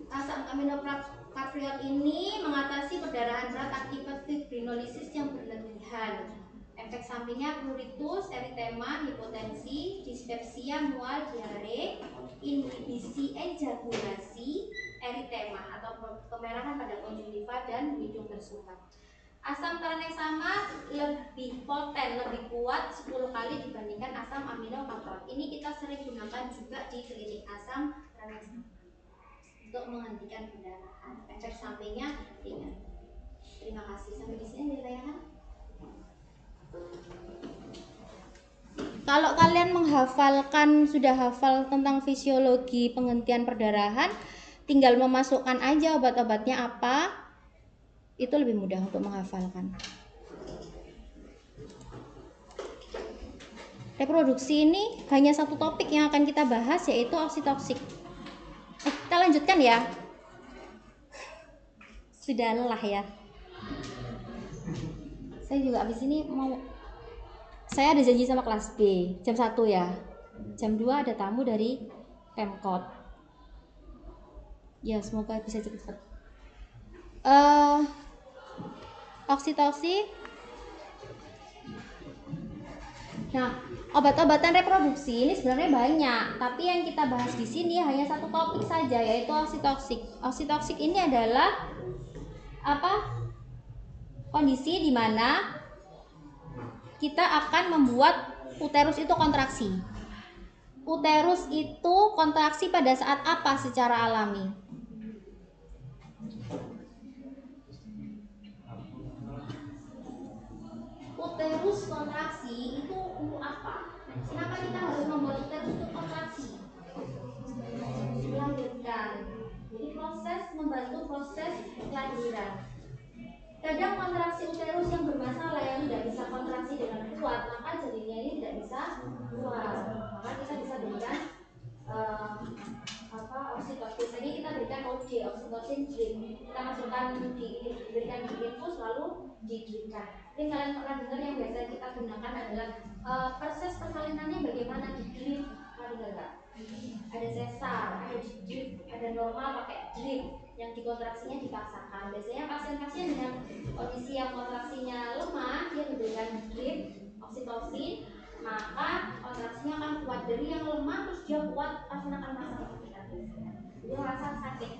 S4: Asam aminokapriot ini mengatasi perdarahan berat akibat fibrinolisis yang berlebihan. Efek sampingnya pruritus, eritema, hipotensi, dispepsia, mual, diare, inhibisi ejakulasi, eritema atau kemerahan pada konjungtiva dan hidung bersumbat. Asam tranexama lebih poten, lebih kuat 10 kali dibandingkan asam aminokapriot. Ini kita sering gunakan juga di klinik asam tranexama untuk menghentikan perdarahan. Efek sampingnya ringan. Terima kasih. Sampai di sini ditanyakan. Kalau kalian menghafalkan, sudah hafal tentang fisiologi penghentian perdarahan, tinggal memasukkan aja obat-obatnya apa, itu lebih mudah untuk menghafalkan. Reproduksi ini hanya satu topik yang akan kita bahas, yaitu oksitoksik. Kita lanjutkan ya. Sudah lelah ya. Saya juga habis ini saya ada janji sama kelas B jam 1 ya. Jam 2 ada tamu dari Pemkot. Ya, semoga bisa cepat. Oksitoksik. Nah, obat-obatan reproduksi ini sebenarnya banyak, tapi yang kita bahas di sini hanya satu topik saja, yaitu oksitoksik. Oksitoksik ini adalah kondisi di mana kita akan membuat uterus itu kontraksi. Uterus itu kontraksi pada saat apa secara alami? Uterus kontraksi itu untuk apa? Kenapa kita harus membuat uterus itu kontraksi? Melahirkan. Jadi membantu proses kelahiran. Kadang kontraksi uterus yang bermasalah yang tidak bisa kontraksi dengan kuat, maka janinnya ini tidak bisa keluar. Maka kita bisa berikan oksitosin. Tadi kita berikan OD, oksitosin drip. Kita masukkan diberikan di infus lalu didripkan. Mungkin kalian pernah dengar yang biasa kita gunakan adalah proses persalinannya bagaimana di drip. Ada sesar, ada drip, ada normal pakai drip yang dikontraksinya dipaksakan. Biasanya pasien-pasien dengan kondisi yang kontraksinya lemah, dia diberikan drip oksitosin, maka kontraksinya akan kuat. Dari yang lemah terus dia kuat, pasien akan merasa sakit. Dia merasa sakit.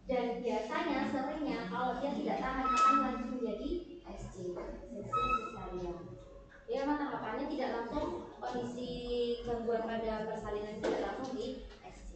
S4: Dan biasanya seringnya kalau dia tidak tahan akan lanjut menjadi SC, seksi cesarean. Ya, tanggapannya tidak langsung kondisi gangguan pada persalinan tidak langsung di SC.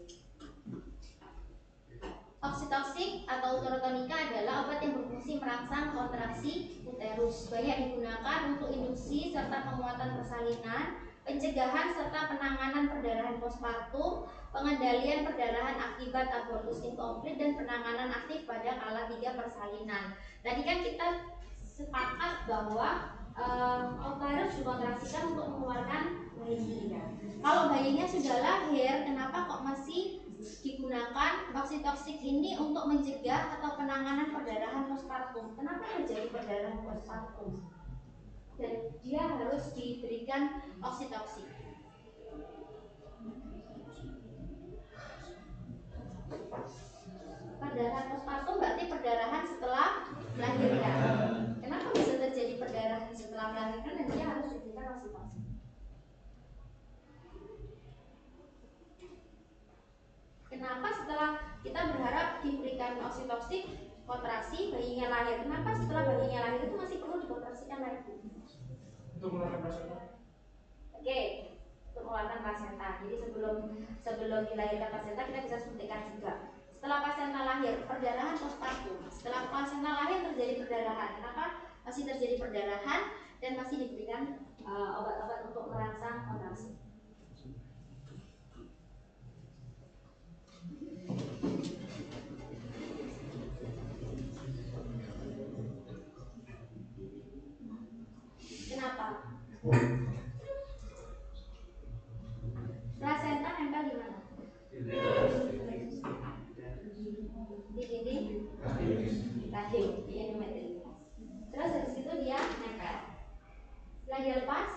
S4: Oksitoksik atau uterotonika adalah obat yang berfungsi merangsang kontraksi uterus. Banyak digunakan untuk induksi serta penguatan persalinan, pencegahan serta penanganan perdarahan postpartum, pengendalian perdarahan akibat abortus inkomplit, dan penanganan aktif pada kala 3 persalinan. Tadi kan kita sepakat bahwa uterus dikontraksikan untuk mengeluarkan bayi ya. Kalau bayinya sudah lahir, kenapa kok masih digunakan oksitoksik ini untuk mencegah atau penanganan perdarahan postpartum? Kenapa terjadi perdarahan postpartum? Dan dia harus diberikan oksitoksik. Perdarahan postpartum berarti perdarahan setelah melahirkan. Kenapa bisa terjadi perdarahan setelah melahirkan dan dia harus diberikan oksitoksik? Kenapa setelah kita berharap diberikan oksitoksik kontraksi bayinya lahir? Kenapa setelah bayinya lahir itu masih perlu dikontraksikan lagi?
S1: Untuk mengeluarkan plasenta.
S4: Oke, untuk mengeluarkan plasenta. Jadi sebelum dilahirkan plasenta kita bisa suntikan juga. Setelah plasenta lahir, perdarahan postpartum. Setelah plasenta lahir terjadi perdarahan. Kenapa masih terjadi perdarahan dan masih diberikan obat-obat untuk merangsang kontraksi? Kenapa? Plasenta nempel di mana? Di dinding rahim, di endometrium. Terus dari situ dia nempel. Setelah dia lepas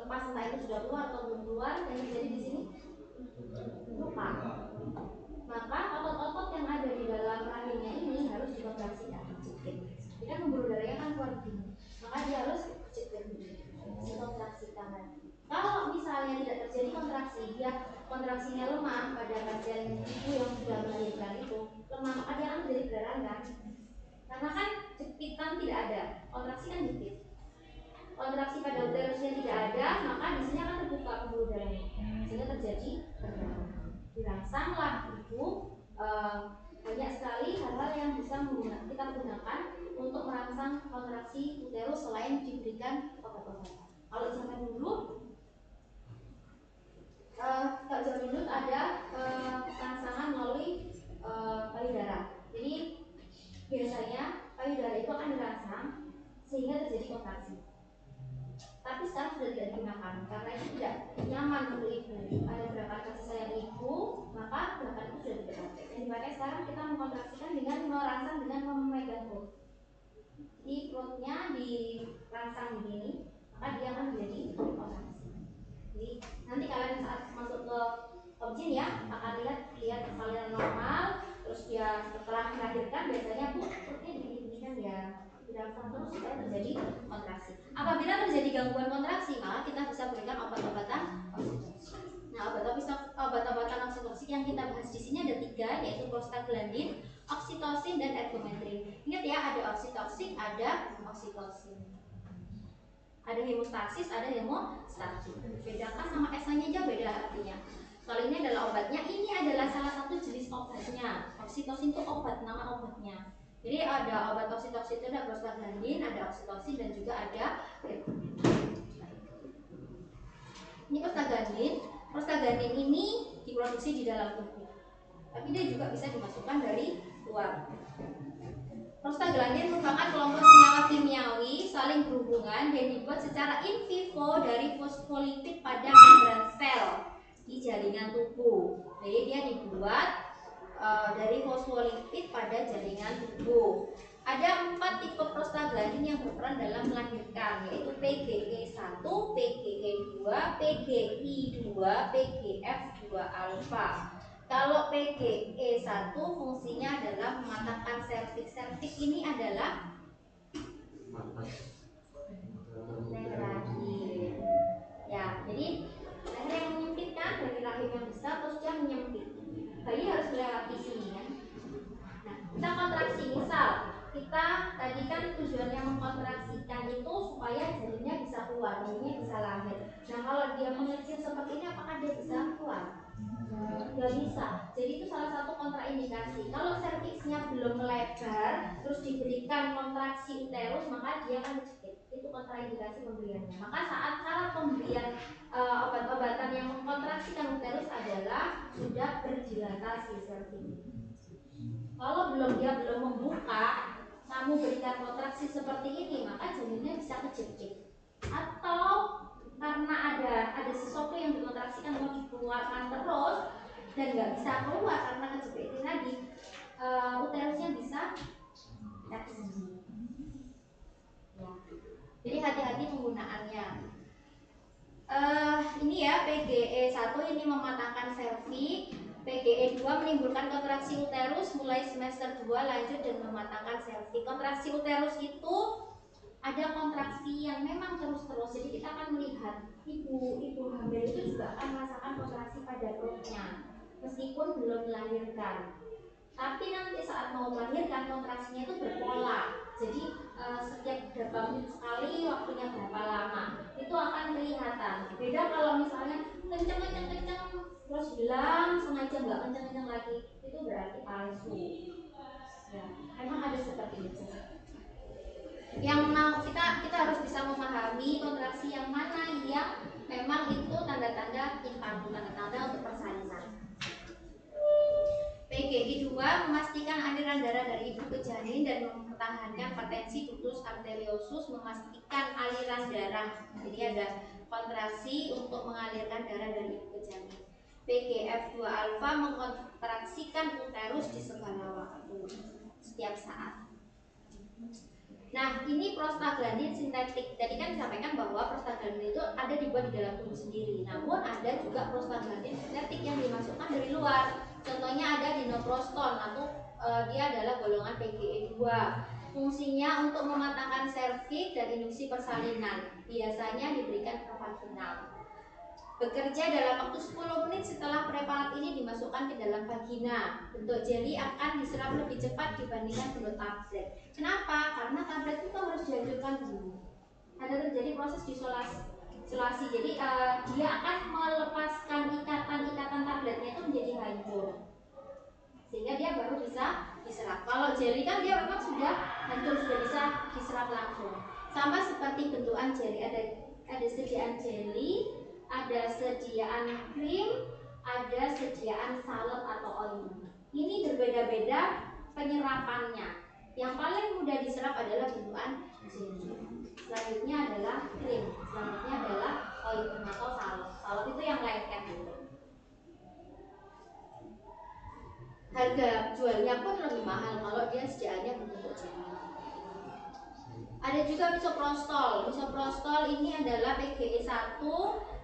S4: entah itu sudah keluar atau belum keluar, yang terjadi di sini luka. Maka otot-otot yang ada di dalam rahimnya ini harus dikontraksikan. Jadi kan pembuluh darahnya kan keluar begini, maka dia harus dikontraksikan lagi. Kalau misalnya tidak terjadi kontraksi, dia kontraksinya lemah pada bagian ibu yang sudah melahirkan itu lemah, maka dia akan menjadi perdarahan kan? Karena kan jepitan tidak ada, kontraksi kan jepit. Kontraksi pada uterusnya tidak ada, maka di sini akan terbuka pembuluh darahnya, sehingga terjadi perdarahan. Dirangsanglah ibu. Banyak sekali hal-hal yang bisa kita gunakan untuk merangsang kontraksi uterus selain diberikan obat-obatan. Kalau zaman dulu, ada rangsangan melalui payudara. Jadi biasanya payudara itu akan dirangsang sehingga terjadi kontraksi. Tapi sekarang sudah tidak digunakan karena itu tidak nyaman untuk ibu. Ada gerakan kasih sayang ibu, maka gerakan itu sudah tidak pakai. Yang dipakai sekarang kita mengkontraksikan dengan merangsang dengan memegang perut. Jadi perutnya dirangsang begini, maka dia akan menjadi kontraksi. Jadi nanti kalian saat masuk ke objin ya akan lihat salinan normal, terus dia setelah melahirkan biasanya perutnya dibunyikan ya. Dirangsang terus supaya terjadi kontraksi. Apabila terjadi gangguan kontraksi, maka kita bisa berikan obat-obatan oksitoksik. Nah, obat-obatan oksitoksik yang kita bahas di sini ada 3, yaitu prostaglandin, oksitosin, dan ergometrin. Ingat ya, ada oksitoksik, ada oksitosin. Ada hemostasis, ada hemostatin. Bedakan sama S-nya aja beda artinya. Kalau ini adalah obatnya, ini adalah salah satu jenis obatnya. Oksitosin itu obat, nama obatnya. Jadi ada obat oksitosin itu ada prostaglandin, ada oksitosin, dan juga ada ini prostaglandin. Prostaglandin ini diproduksi di dalam tubuh, tapi dia juga bisa dimasukkan dari luar. Prostaglandin merupakan kelompok senyawa kimiawi saling berhubungan dan dibuat secara in vivo dari fosfolipid pada membran sel di jaringan tubuh. Jadi dia dibuat dari fosfolipid pada jaringan tubuh. Ada 4 tipe prostaglandin yang berperan dalam melahirkan, yaitu PGE1, PGE2, PGI2, PGF2 alfa. Kalau PGE1 fungsinya adalah mematangkan serviks. Serviks ini adalah leher rahim. Ya, jadi leher yang menyempit kan dari rahim yang besar terus dia menyempit. Bayi harus melewati sini kan. Nah, kita kontraksi, misal kita tadi kan tujuannya mengkontraksikan itu supaya janinnya bisa keluar, bayinya bisa lahir. Nah, kalau dia mengecil seperti ini, apakah dia bisa keluar? Nggak bisa. Jadi itu salah satu kontraindikasi. Kalau serviksnya belum melebar, terus diberikan kontraksi uterus, maka dia akan kejepit. Itu kontraindikasi pemberiannya. Maka saat cara pemberian obat-obatan yang mengkontraksikan uterus adalah sudah berdilatasi serviks. Kalau dia belum membuka, kamu berikan kontraksi seperti ini, maka janinnya bisa kejepit. Atau karena ada sesuatu yang dikontraksikan mau dikeluarkan terus dan nggak bisa keluar karena kejepitin lagi, uterusnya bisa tersembunyi. Ya. Jadi hati-hati penggunaannya. Ini ya PGE 1 ini mematangkan serviks, PGE 2 menimbulkan kontraksi uterus mulai semester 2 lanjut dan mematangkan serviks. Kontraksi uterus itu ada kontraksi yang memang terus-terus. Jadi kita akan melihat ibu hamil itu juga akan merasakan kontraksi pada perutnya meskipun belum melahirkan. Tapi nanti saat mau melahirkan kontraksinya itu berpola. Jadi setiap berapa menit sekali, waktunya berapa lama, itu akan kelihatan. Beda kalau misalnya kenceng terus hilang, sengaja nggak kenceng lagi, itu berarti palsu. Ya, memang ada seperti itu. Yang mau kita harus bisa memahami kontraksi yang mana yang memang itu tanda-tanda infarksi, tanda-tanda untuk persalinan. PGI 2 memastikan aliran darah dari ibu ke janin dan mempertahankan patensi ductus arteriosus, memastikan aliran darah. Jadi ada kontraksi untuk mengalirkan darah dari ibu ke janin. PGF2 alfa mengkontraksikan uterus di segala waktu, setiap saat. Nah, ini prostaglandin sintetik. Tadi kan disampaikan bahwa prostaglandin itu ada dibuat di dalam tubuh sendiri. Namun ada juga prostaglandin sintetik yang dimasukkan dari luar. Contohnya ada dinoproston atau dia adalah golongan PGE 2. Fungsinya untuk mematangkan serviks dan induksi persalinan. Biasanya diberikan intravaginal. Bekerja dalam waktu 10 menit setelah preparat ini dimasukkan ke dalam vagina. Bentuk jeli akan diserap lebih cepat dibandingkan bentuk tablet. Kenapa? Karena tablet itu harus dihancurkan dulu. Ada terjadi proses isolasi. Jadi dia akan melepaskan ikatan tabletnya itu menjadi hancur, sehingga dia baru bisa diserap. Kalau jeli kan dia memang sudah hancur, sudah bisa diserap langsung. Sama seperti bentukan jeli, ada sediaan jeli, ada sediaan krim, ada sediaan salep atau ointment. Ini berbeda-beda penyerapannya. Yang paling mudah diserap adalah bentukan jeli. Selanjutnya adalah krim. Selanjutnya adalah ointment atau salep. Salep itu yang lengket gitu. Harga jualnya pun lebih mahal kalau dia sediaannya berbentuk jeli. Ada juga misoprostol. Misoprostol ini adalah PGE 1,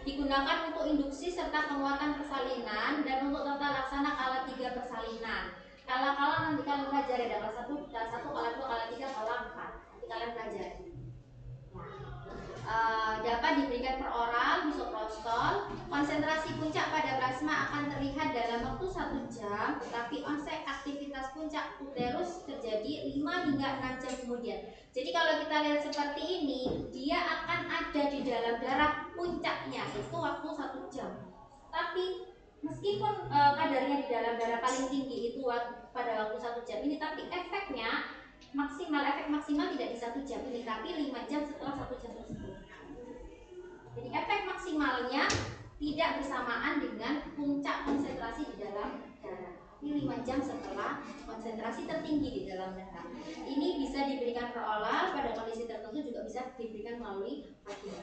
S4: digunakan untuk induksi serta penguatan persalinan dan untuk tata laksana kala 3 persalinan. Kala nanti kalian pelajari, ada kala 1, kala 2, kala 3, kala 4. Nanti kalian pelajari. Dapat diberikan per oral misoprostol. Konsentrasi puncak pada plasma akan terlihat dalam waktu 1 jam, tetapi onset aktivitas puncak uterus terjadi 5 hingga 6 jam kemudian. Jadi kalau kita lihat seperti ini, dia akan ada di dalam darah puncaknya itu waktu 1 jam. Tapi meskipun kadarnya di dalam darah paling tinggi itu pada waktu 1 jam ini, tapi efek maksimal tidak di 1 jam ini, tapi 5 jam setelah 1 jam tersebut. Jadi efek maksimalnya tidak bersamaan dengan puncak konsentrasi di dalam darah, tapi 5 jam setelah konsentrasi tertinggi di dalam darah. Ini bisa diberikan per oral, pada kondisi tertentu juga bisa diberikan melalui vagina.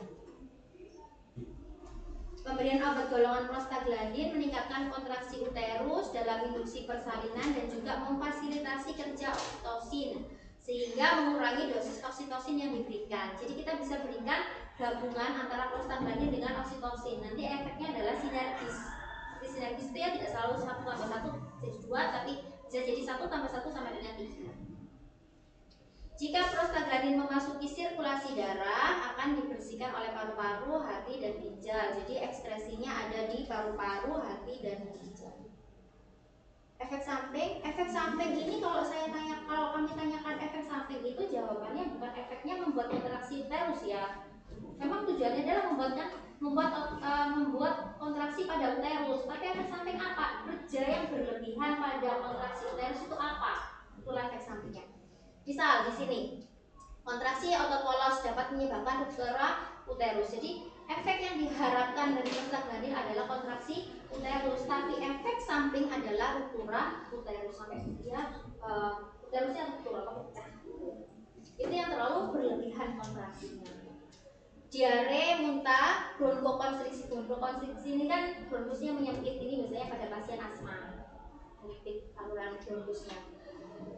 S4: Pemberian obat golongan prostaglandin meningkatkan kontraksi uterus dalam induksi persalinan dan juga memfasilitasi kerja oksitosin, sehingga mengurangi dosis oksitosin yang diberikan. Jadi kita bisa berikan gabungan antara prostaglandin dengan oksitosin. Nanti efeknya adalah sinergis. Jadi sinergis itu ya tidak selalu 1 tambah 1 jadi 2, tapi bisa jadi 1 tambah 1 sama dengan 3. Jika prostaglandin memasuki sirkulasi darah, akan dibersihkan oleh paru-paru, hati, dan ginjal. Jadi ekspresinya ada di paru-paru, hati, dan ginjal. Efek samping ini kalau kami tanyakan efek samping itu, jawabannya bukan efeknya membuat kontraksi uterus ya. Memang tujuannya adalah membuat kontraksi pada uterus. Tapi efek samping apa? Kerja yang berlebihan pada kontraksi uterus itu apa? Itulah efek sampingnya. Misal di sini kontraksi otot polos dapat menyebabkan ruptura uterus. Jadi efek yang diharapkan dari prostaglandin adalah kontraksi uterus, tapi efek samping adalah ruptura uterus sampai dia uterusnya ruptura atau pecah. Itu yang terlalu berlebihan kontraksinya. Diare, muntah, bronkokonstriksi. Bronkokonstriksi ini kan bronkusnya menyempit, ini biasanya pada pasien asma, menyempit saluran bronkusnya.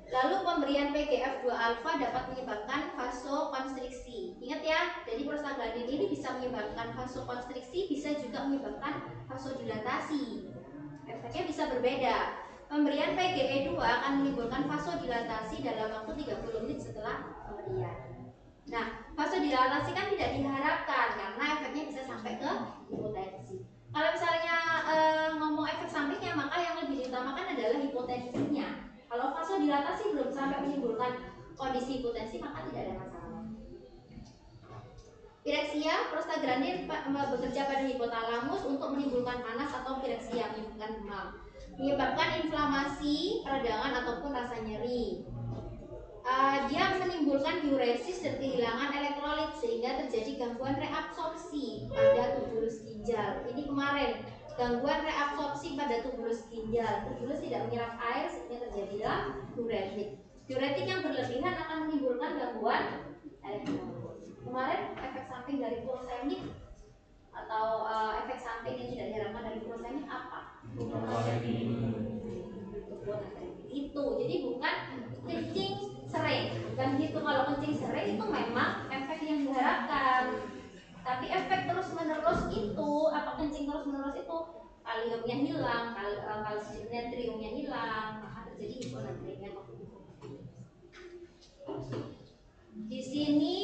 S4: Lalu pemberian PGF2 alfa dapat menyebabkan vasokonstriksi. Ingat ya, jadi prostaglandin ini bisa menyebabkan vasokonstriksi, bisa juga menyebabkan vasodilatasi. Efeknya bisa berbeda. Pemberian PGE2 akan menimbulkan vasodilatasi dalam waktu 30 menit setelah pemberian. Nah, vasodilatasi kan tidak diharapkan karena efeknya bisa sampai ke hipotensi. Kalau misalnya ngomong efek sampingnya, maka yang lebih diutamakan adalah hipotensinya. Kalau vasodilatasi belum sampai menimbulkan kondisi hipotensi, maka tidak ada masalah. Pireksia, prostaglandin bekerja pada hipotalamus untuk menimbulkan panas atau pireksia, menimbulkan demam, menyebabkan inflamasi, peradangan ataupun rasa nyeri. Dia menimbulkan diuresis dan kehilangan elektrolit sehingga terjadi gangguan reabsorpsi pada tubulus ginjal. Ini kemarin gangguan reabsorpsi pada tubulus ginjal. Tubulus tidak menyerap air sehingga terjadilah diuretik. Diuretik yang berlebihan akan menimbulkan gangguan elektrolit. Kemarin efek samping dari furosemid atau efek samping yang tidak diharapkan dari furosemid apa? Itu jadi bukan kencing sering, bukan gitu. Kalau kencing sering itu memang efek yang diharapkan, tapi efek terus menerus itu apa, kencing terus menerus itu kaliumnya hilang, kalsium natriumnya hilang, maka terjadi hiponatremia. Di sini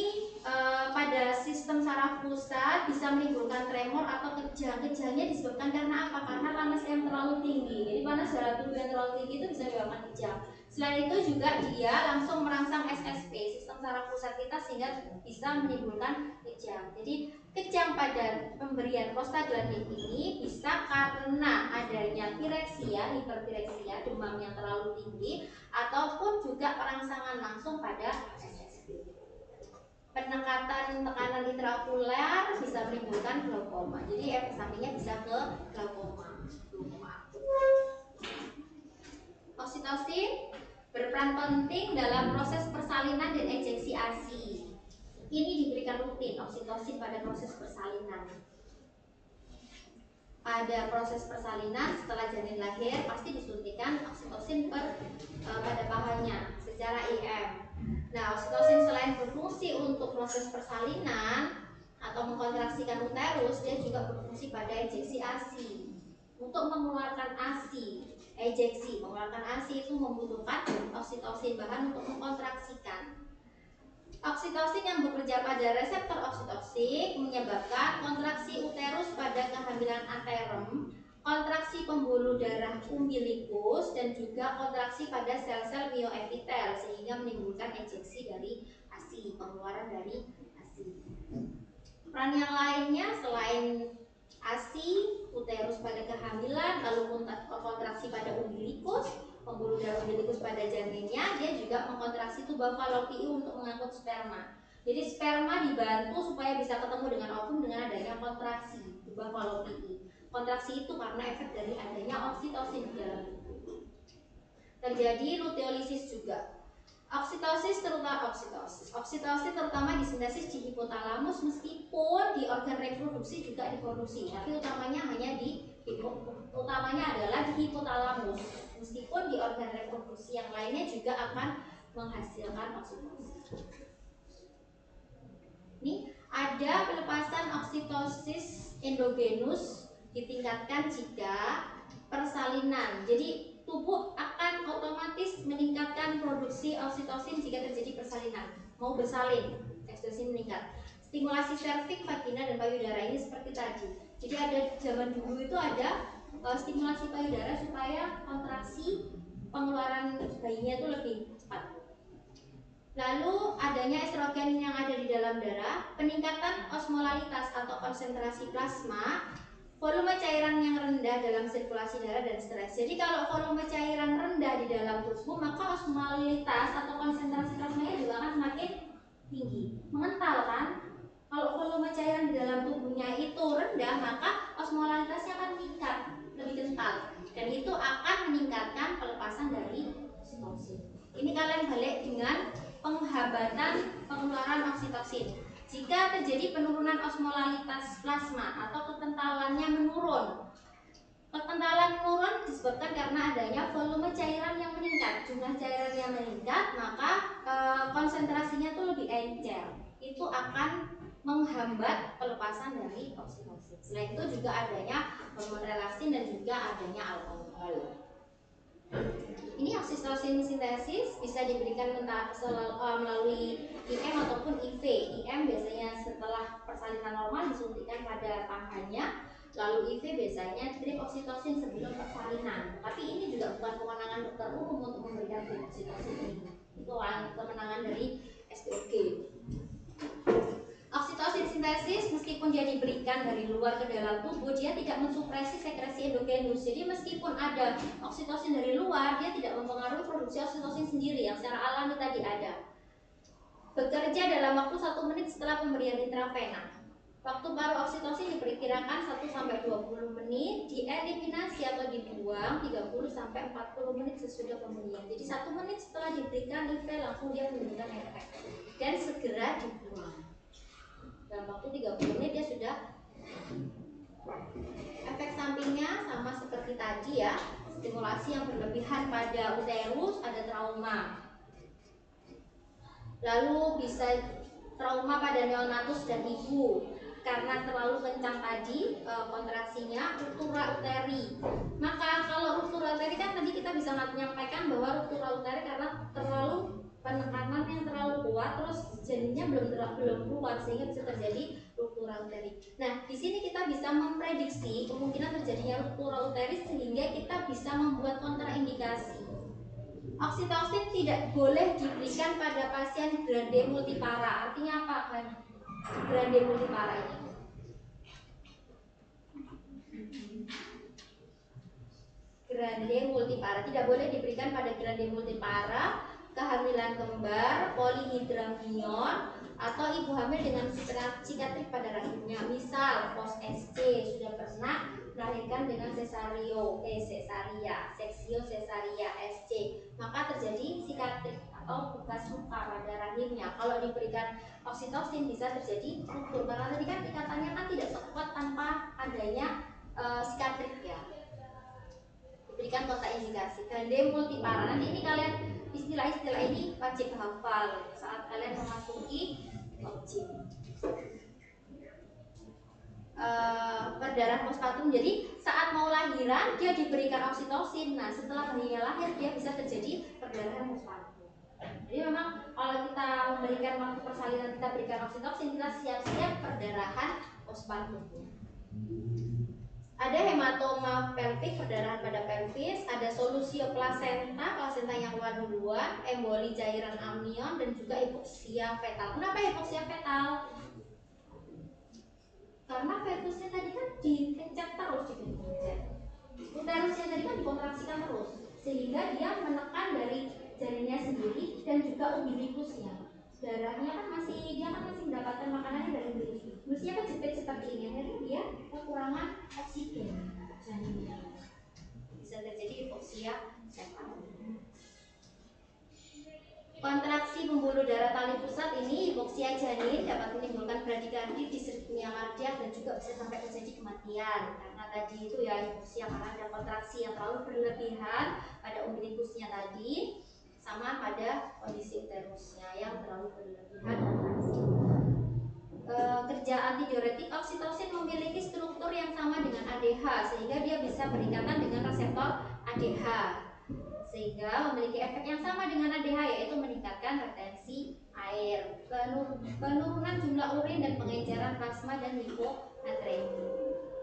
S4: pada sistem saraf pusat bisa menimbulkan tremor atau kejang. Kejangnya disebabkan karena apa? Karena panas yang terlalu tinggi. Jadi panas dalam tubuh yang terlalu tinggi itu bisa menyebabkan kejang. Selain itu juga dia langsung merangsang SSP, sistem saraf pusat kita, sehingga bisa menimbulkan kejang. Jadi kejang pada pemberian prostaglandin ini bisa karena adanya pireksia, hiperpireksia, demam yang terlalu tinggi, ataupun juga perangsangan langsung pada SSP. Peningkatan tekanan intraokular bisa menimbulkan glaukoma. Jadi efek sampingnya bisa ke glaukoma. Oksitosin berperan penting dalam proses persalinan dan ejeksi ASI. Ini diberikan rutin oksitosin pada proses persalinan. Pada proses persalinan setelah janin lahir pasti disuntikan oksitosin pada pahanya secara IM. Nah, oksitosin selain berfungsi untuk proses persalinan atau mengkontraksikan uterus, dia juga berfungsi pada ejeksi ASI. Untuk mengeluarkan ASI, ejeksi, mengeluarkan ASI itu membutuhkan oksitosin bahan untuk mengkontraksikan. Oksitosin yang bekerja pada reseptor oksitosin menyebabkan kontraksi uterus pada kehamilan anterem, kontraksi pembuluh darah umbilikus, dan juga kontraksi pada sel-sel mioepitel sehingga menimbulkan ejeksi dari ASI, pengeluaran dari ASI. Peran yang lainnya selain ASI, uterus pada kehamilan, lalu kontraksi pada umbilikus, pembuluh darah umbilikus pada janinnya, dia juga mengkontraksi tuba falopii untuk mengangkut sperma. Jadi sperma dibantu supaya bisa ketemu dengan ovum dengan adanya kontraksi tuba falopii. Kontraksi itu karena efek dari adanya oksitosin di dalam tubuh. Terjadi luteolisis juga. Oksitosin terutama disintesis di hipotalamus, meskipun di organ reproduksi juga diproduksi, tapi utamanya adalah di hipotalamus. Meskipun di organ reproduksi yang lainnya juga akan menghasilkan oksitosin. Ini ada pelepasan oksitosis endogenus ditingkatkan jika persalinan. Jadi tubuh akan otomatis meningkatkan produksi oksitosin jika terjadi persalinan. Mau bersalin, oksitosin meningkat. Stimulasi serviks, vagina, dan payudara ini seperti tadi. Jadi ada zaman dulu itu ada stimulasi payudara supaya kontraksi pengeluaran bayinya itu lebih cepat. Lalu adanya estrogen yang ada di dalam darah, peningkatan osmolalitas atau konsentrasi plasma, volume cairan yang rendah dalam sirkulasi darah, dan stres. Jadi kalau volume cairan rendah di dalam tubuh, maka osmolalitas atau konsentrasi plasmanya juga akan semakin tinggi, mengental kan? Kalau volume cairan di dalam tubuhnya maka osmolaritasnya akan meningkat lebih kental, dan itu akan meningkatkan pelepasan dari oksitoksin. Ini kalian balik dengan penghambatan pengeluaran oksitoksin. Jika terjadi penurunan osmolaritas plasma atau kekentalannya menurun, kekentalan menurun disebabkan karena adanya volume cairan yang meningkat. Jumlah cairan yang meningkat, maka konsentrasinya tuh lebih encer. Itu akan menghambat pelepasan dari oksitoksin. Selain itu juga adanya hormon relaksin dan juga adanya alkohol. Ini oksitosin sintesis bisa diberikan melalui IM ataupun IV. IM biasanya setelah persalinan normal disuntikkan pada pahannya, lalu IV biasanya drip oksitosin sebelum persalinan. Tapi ini juga bukan kewenangan dokter umum untuk memberikan drip oksitosin ini. Itu kewenangan dari SPOG. Oksitosin sintesis meskipun dia diberikan dari luar ke dalam tubuh, dia tidak mensupresi sekresi endogenus. Jadi meskipun ada oksitosin dari luar, dia tidak mempengaruhi produksi oksitosin sendiri yang secara alami tadi ada. Bekerja dalam waktu 1 menit setelah pemberian intravena. Waktu paru oksitosin diperkirakan 1-20 menit, dieliminasi atau dibuang 30-40 menit sesudah pemberian. Jadi 1 menit setelah diberikan IV langsung dia menunjukkan efek dan segera dibuang. Dalam waktu 30 menit dia sudah. Efek sampingnya sama seperti tadi ya, stimulasi yang berlebihan pada uterus, ada trauma. Lalu bisa trauma pada neonatus dan ibu karena terlalu kencang tadi kontraksinya, ruptura uteri. Maka kalau ruptura uteri kan tadi kita bisa menyampaikan bahwa ruptura uteri karena terlalu penekanan yang terlalu kuat, terus janinnya belum keluar sehingga bisa terjadi ruptura uteri. Nah, di sini kita bisa memprediksi kemungkinan terjadinya ruptura uteri sehingga kita bisa membuat kontraindikasi. Oksitosin tidak boleh diberikan pada pasien grande multipara. Artinya apa kan? Grande multipara ini. Grande multipara tidak boleh diberikan pada grande multipara, kehamilan kembar, polihidramnion, atau ibu hamil dengan sikatrik pada rahimnya. Misal pos SC sudah pernah melahirkan dengan seksio cesaria SC, maka terjadi sikatrik atau bekas luka pada rahimnya. Kalau diberikan oksitosin bisa terjadi ruptur, karena tadi kan ikatannya kan tidak sekuat tanpa adanya sikatrik ya. Berikan kontraindikasi. Grande multipara. Nanti ini kalian istilah-istilah ini wajib hafal saat kalian memasuki objek. Berdarah postpartum. Jadi saat mau lahiran dia diberikan oksitosin. Nah, setelah bayinya lahir dia bisa terjadi perdarahan postpartum. Jadi memang kalau kita memberikan waktu persalinan kita berikan oksitosin, kita siap-siap perdarahan postpartum. Ada hematoma pelvik, perdarahan pada pelvis, ada solusio plasenta yang keluar duluan, emboli cairan amnion, dan juga hipoksia fetal. Kenapa hipoksia fetal? Karena fetusnya tadi kan dikencet terus, uterusnya tadi kan dikontraksikan terus, sehingga dia menekan dari janinnya sendiri dan juga umbilicusnya. Darahnya kan dia masih mendapatkan makanannya dari umbilicus. Mestinya kan jepit seperti ini, akhirnya dia kekurangan oksigen janinnya. Bisa terjadi hipoksia fetal. Kontraksi pembuluh darah tali pusat ini hipoksia janin dapat menimbulkan bradikardi, disritmia kardiak, dan juga bisa sampai terjadi kematian. Karena tadi itu ya hipoksia karena ada kontraksi yang terlalu berlebihan pada umbilicusnya tadi, sama pada kondisi uterusnya yang terlalu berlebihan kontraksi. Kerja antidiuretik, oksitosin memiliki struktur yang sama dengan ADH sehingga dia bisa berikatan dengan reseptor ADH, sehingga memiliki efek yang sama dengan ADH, yaitu meningkatkan retensi air, penurunan jumlah urin dan pengenceran plasma dan hiponatremi.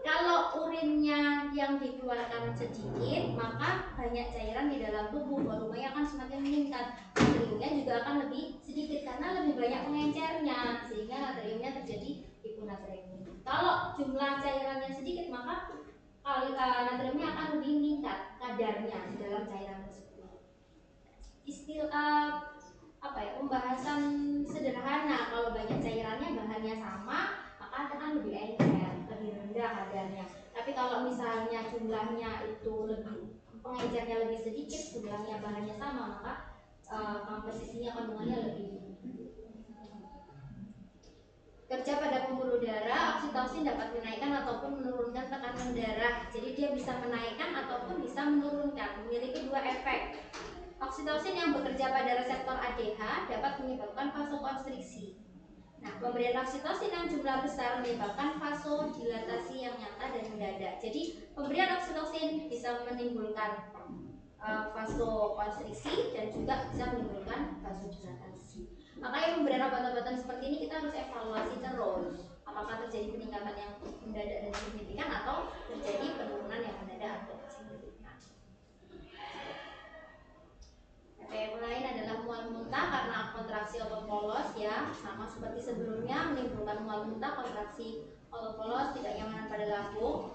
S4: Kalau urinnya yang dikeluarkan sedikit, maka banyak cairan di dalam tubuh, volumenya akan semakin meningkat. Natriumnya juga akan lebih sedikit karena lebih banyak pengencernya, sehingga natriumnya terjadi hiponatremi. Kalau jumlah cairannya sedikit, maka natriumnya akan lebih meningkat kadarnya di dalam cairan tersebut. Pembahasan sederhana, kalau banyak cairannya bahannya sama, maka akan lebih encer, lebih rendah kadar kalau misalnya jumlahnya itu lebih, pengecernya lebih sedikit, jumlahnya bahannya sama, maka komposisinya kandungannya lebih. Kerja pada pembuluh darah, oksitosin dapat menaikkan ataupun menurunkan tekanan darah. Jadi dia bisa menaikkan ataupun bisa menurunkan, memiliki dua efek. Oksitosin yang bekerja pada reseptor ADH dapat menyebabkan vasokonstriksi. Nah, pemberian oksitosin yang jumlah besar menyebabkan vasodilatasi yang nyata dan mendadak. Jadi pemberian oksitosin bisa menimbulkan vasokonstriksi dan juga bisa menimbulkan vasodilatasi. Makanya pemberian obat-obatan seperti ini kita harus evaluasi terus, apakah terjadi peningkatan yang mendadak dan signifikan atau terjadi penurunan yang mendadak atau signifikan. Yang lain adalah mual muntah karena kontraksi otot polos, ya, sama seperti sebelumnya, menimbulkan mual muntah, kontraksi otot polos, tidak nyamanan pada lambung.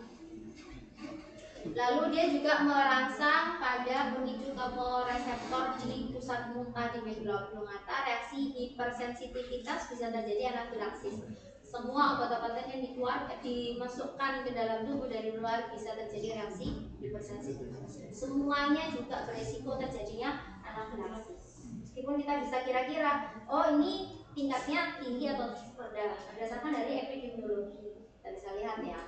S4: Lalu dia juga merangsang pada pemicu kemoreseptor di pusat muntah di medula oblongata. Reaksi hipersensitivitas bisa terjadi anafilaksis. Semua obat-obatan yang dimasukkan ke dalam tubuh dari luar bisa terjadi reaksi hipersensitivitas. Semuanya juga beresiko terjadinya anafilaksis. Meskipun kita bisa kira-kira, oh ini tingkatnya tinggi atau rendah berdasarkan dari epidemiologi. Kita bisa lihat ya,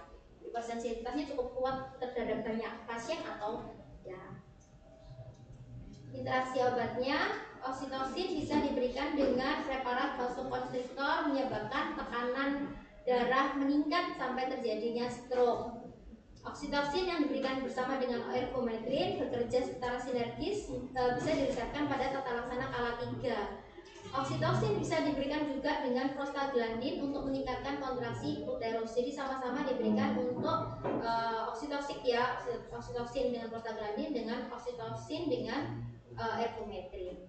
S4: hipersensitivitasnya cukup kuat terhadap banyak pasien atau ya. Interaksi obatnya, oksitosin bisa diberikan dengan preparat vasokonstriktor menyebabkan tekanan darah meningkat sampai terjadinya stroke. Oksitosin yang diberikan bersama dengan ergometrin bekerja secara sinergis, bisa diresepkan pada tata laksana kala 3. Oksitosin bisa diberikan juga dengan prostaglandin untuk meningkatkan kontraksi uterus. Jadi sama-sama diberikan untuk oksitosin ya, oksitosin dengan prostaglandin dengan oksitosin dengan ergometrin.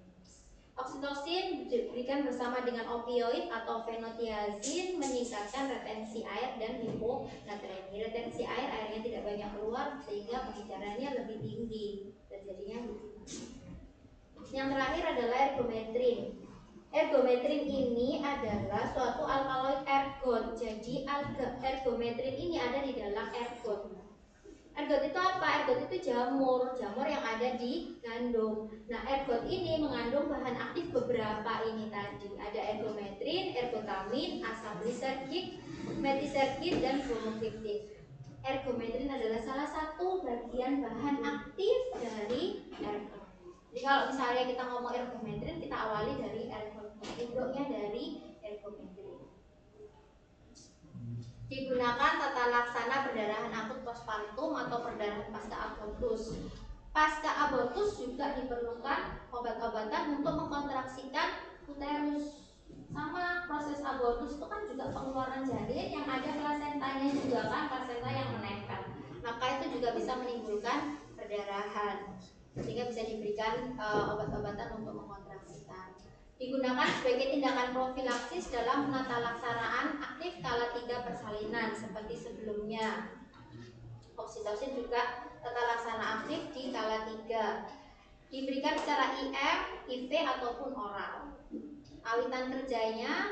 S4: Oksitosin diberikan bersama dengan opioid atau fenotiazin meningkatkan retensi air dan hiponatremi. Retensi air, airnya tidak banyak keluar sehingga pengecarannya lebih tinggi, terjadinya Yang terakhir adalah ergometrin. Ergometrin ini adalah suatu alkaloid ergot. Jadi ergometrin ini ada di dalam ergot. Ergot itu apa? Ergot itu jamur yang ada di gandum. Nah, ergot ini mengandung bahan aktif beberapa ini tadi. Ada ergometrin, ergotamin, asam lisergik, metisergin, dan bromokriptin. Ergometrin adalah salah satu bagian bahan aktif dari ergot. Jadi kalau misalnya kita ngomong ergometrin, kita awali dari ergot, induknya dari ergometrin. Digunakan tata laksana perdarahan akut postpartum atau perdarahan pasca abortus. Pasca abortus juga diperlukan obat-obatan untuk mengkontraksikan uterus. Sama proses abortus itu kan juga pengeluaran janin yang ada plasentanya juga kan, plasenta yang menempel. Maka itu juga bisa menimbulkan perdarahan, sehingga bisa diberikan obat-obatan untuk mengkontraksikan. Digunakan sebagai tindakan profilaksis dalam penata laksanaan aktif kala 3 persalinan seperti sebelumnya. Oksitosin juga tata laksana aktif di kala 3. Diberikan secara IM, IV ataupun oral. Awitan kerjanya,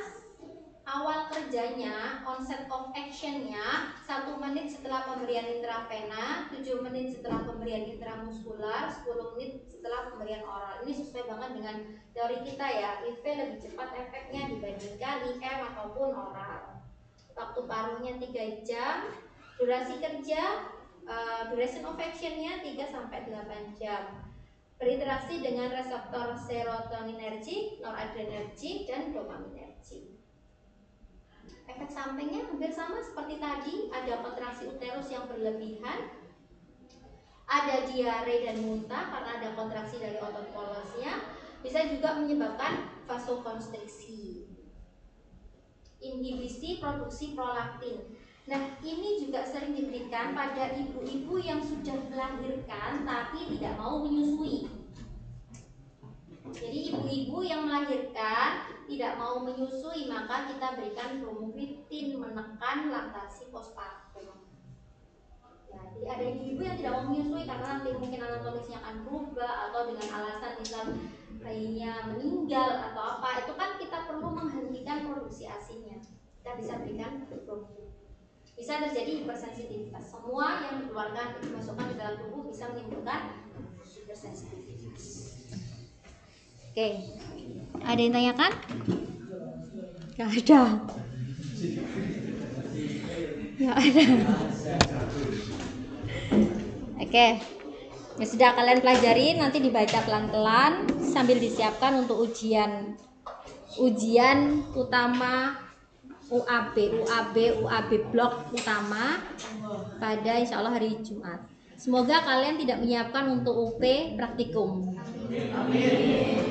S4: awal kerjanya, onset of actionnya 1 menit setelah pemberian intravena, 7 menit setelah pemberian intramuskular, 10 menit setelah pemberian oral. Ini sesuai banget dengan teori kita ya, IV lebih cepat efeknya dibandingkan IM ataupun oral. Waktu paruhnya 3 jam, durasi kerja, duration of actionnya 3-8 jam. Berinteraksi dengan reseptor serotoninergic, noradrenergic, dan dopaminergic. Efek sampingnya hampir sama seperti tadi, ada kontraksi uterus yang berlebihan, ada diare dan muntah karena ada kontraksi dari otot polosnya, bisa juga menyebabkan vasokonstriksi. Inhibisi produksi prolaktin. Nah, ini juga sering diberikan pada ibu-ibu yang sudah melahirkan tapi tidak mau menyusui. Jadi ibu-ibu yang melahirkan tidak mau menyusui, maka kita berikan bromokriptin menekan laktasi postpartum. Ya, jadi ada ibu-ibu yang tidak mau menyusui karena nanti mungkin anatomisnya akan berubah atau dengan alasan misal bayinya meninggal atau apa, itu kan kita perlu menghentikan produksi ASI-nya. Kita bisa berikan bromokriptin. bisa terjadi hipersensitivitas. Semua yang dikeluarkan dimasukkan ke dalam tubuh bisa menimbulkan hipersensitivitas. Oke, ada yang tanyakan? Gak ada. Gak ada. Oke, ya sudah, kalian pelajari, nanti dibaca pelan-pelan sambil disiapkan untuk ujian utama UAB blok utama pada insya Allah hari Jumat. Semoga kalian tidak menyiapkan untuk UP praktikum. Amin.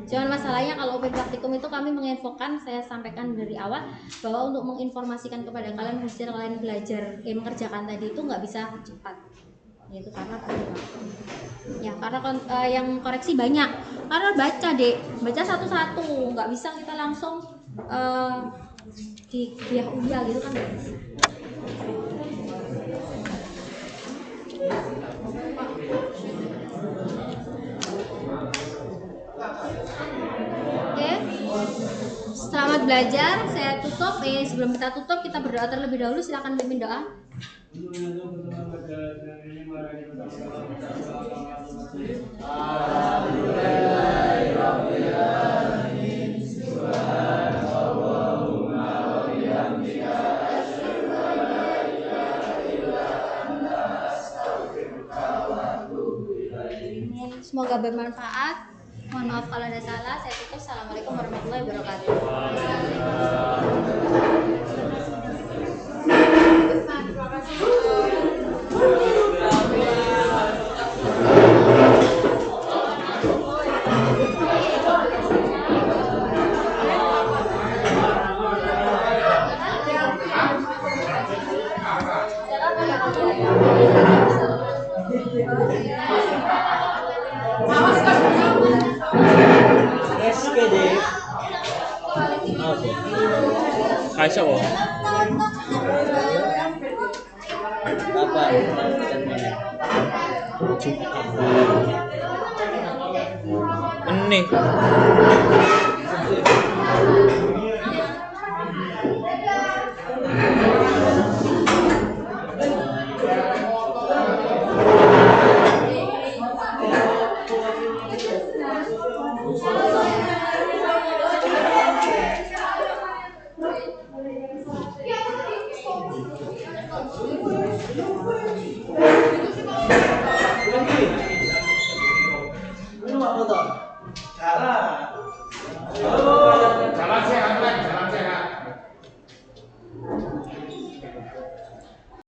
S4: Jangan masalahnya kalau UP praktikum itu kami menginfokan, saya sampaikan dari awal bahwa untuk menginformasikan kepada kalian hasil kalian belajar mengerjakan tadi itu nggak bisa cepat. Yaitu karena perlu waktu. Ya karena yang koreksi banyak. Karena baca baca satu-satu, nggak bisa kita langsung di uyah gitu kan nggak bisa. Oke, selamat belajar. Saya tutup. Sebelum kita tutup, kita berdoa terlebih dahulu. Silakan pimpin doa. Semoga bermanfaat. Mohon maaf kalau ada salah. Saya tutup. Assalamualaikum warahmatullahi wabarakatuh.
S5: Kaisa kok. Apa? Ini.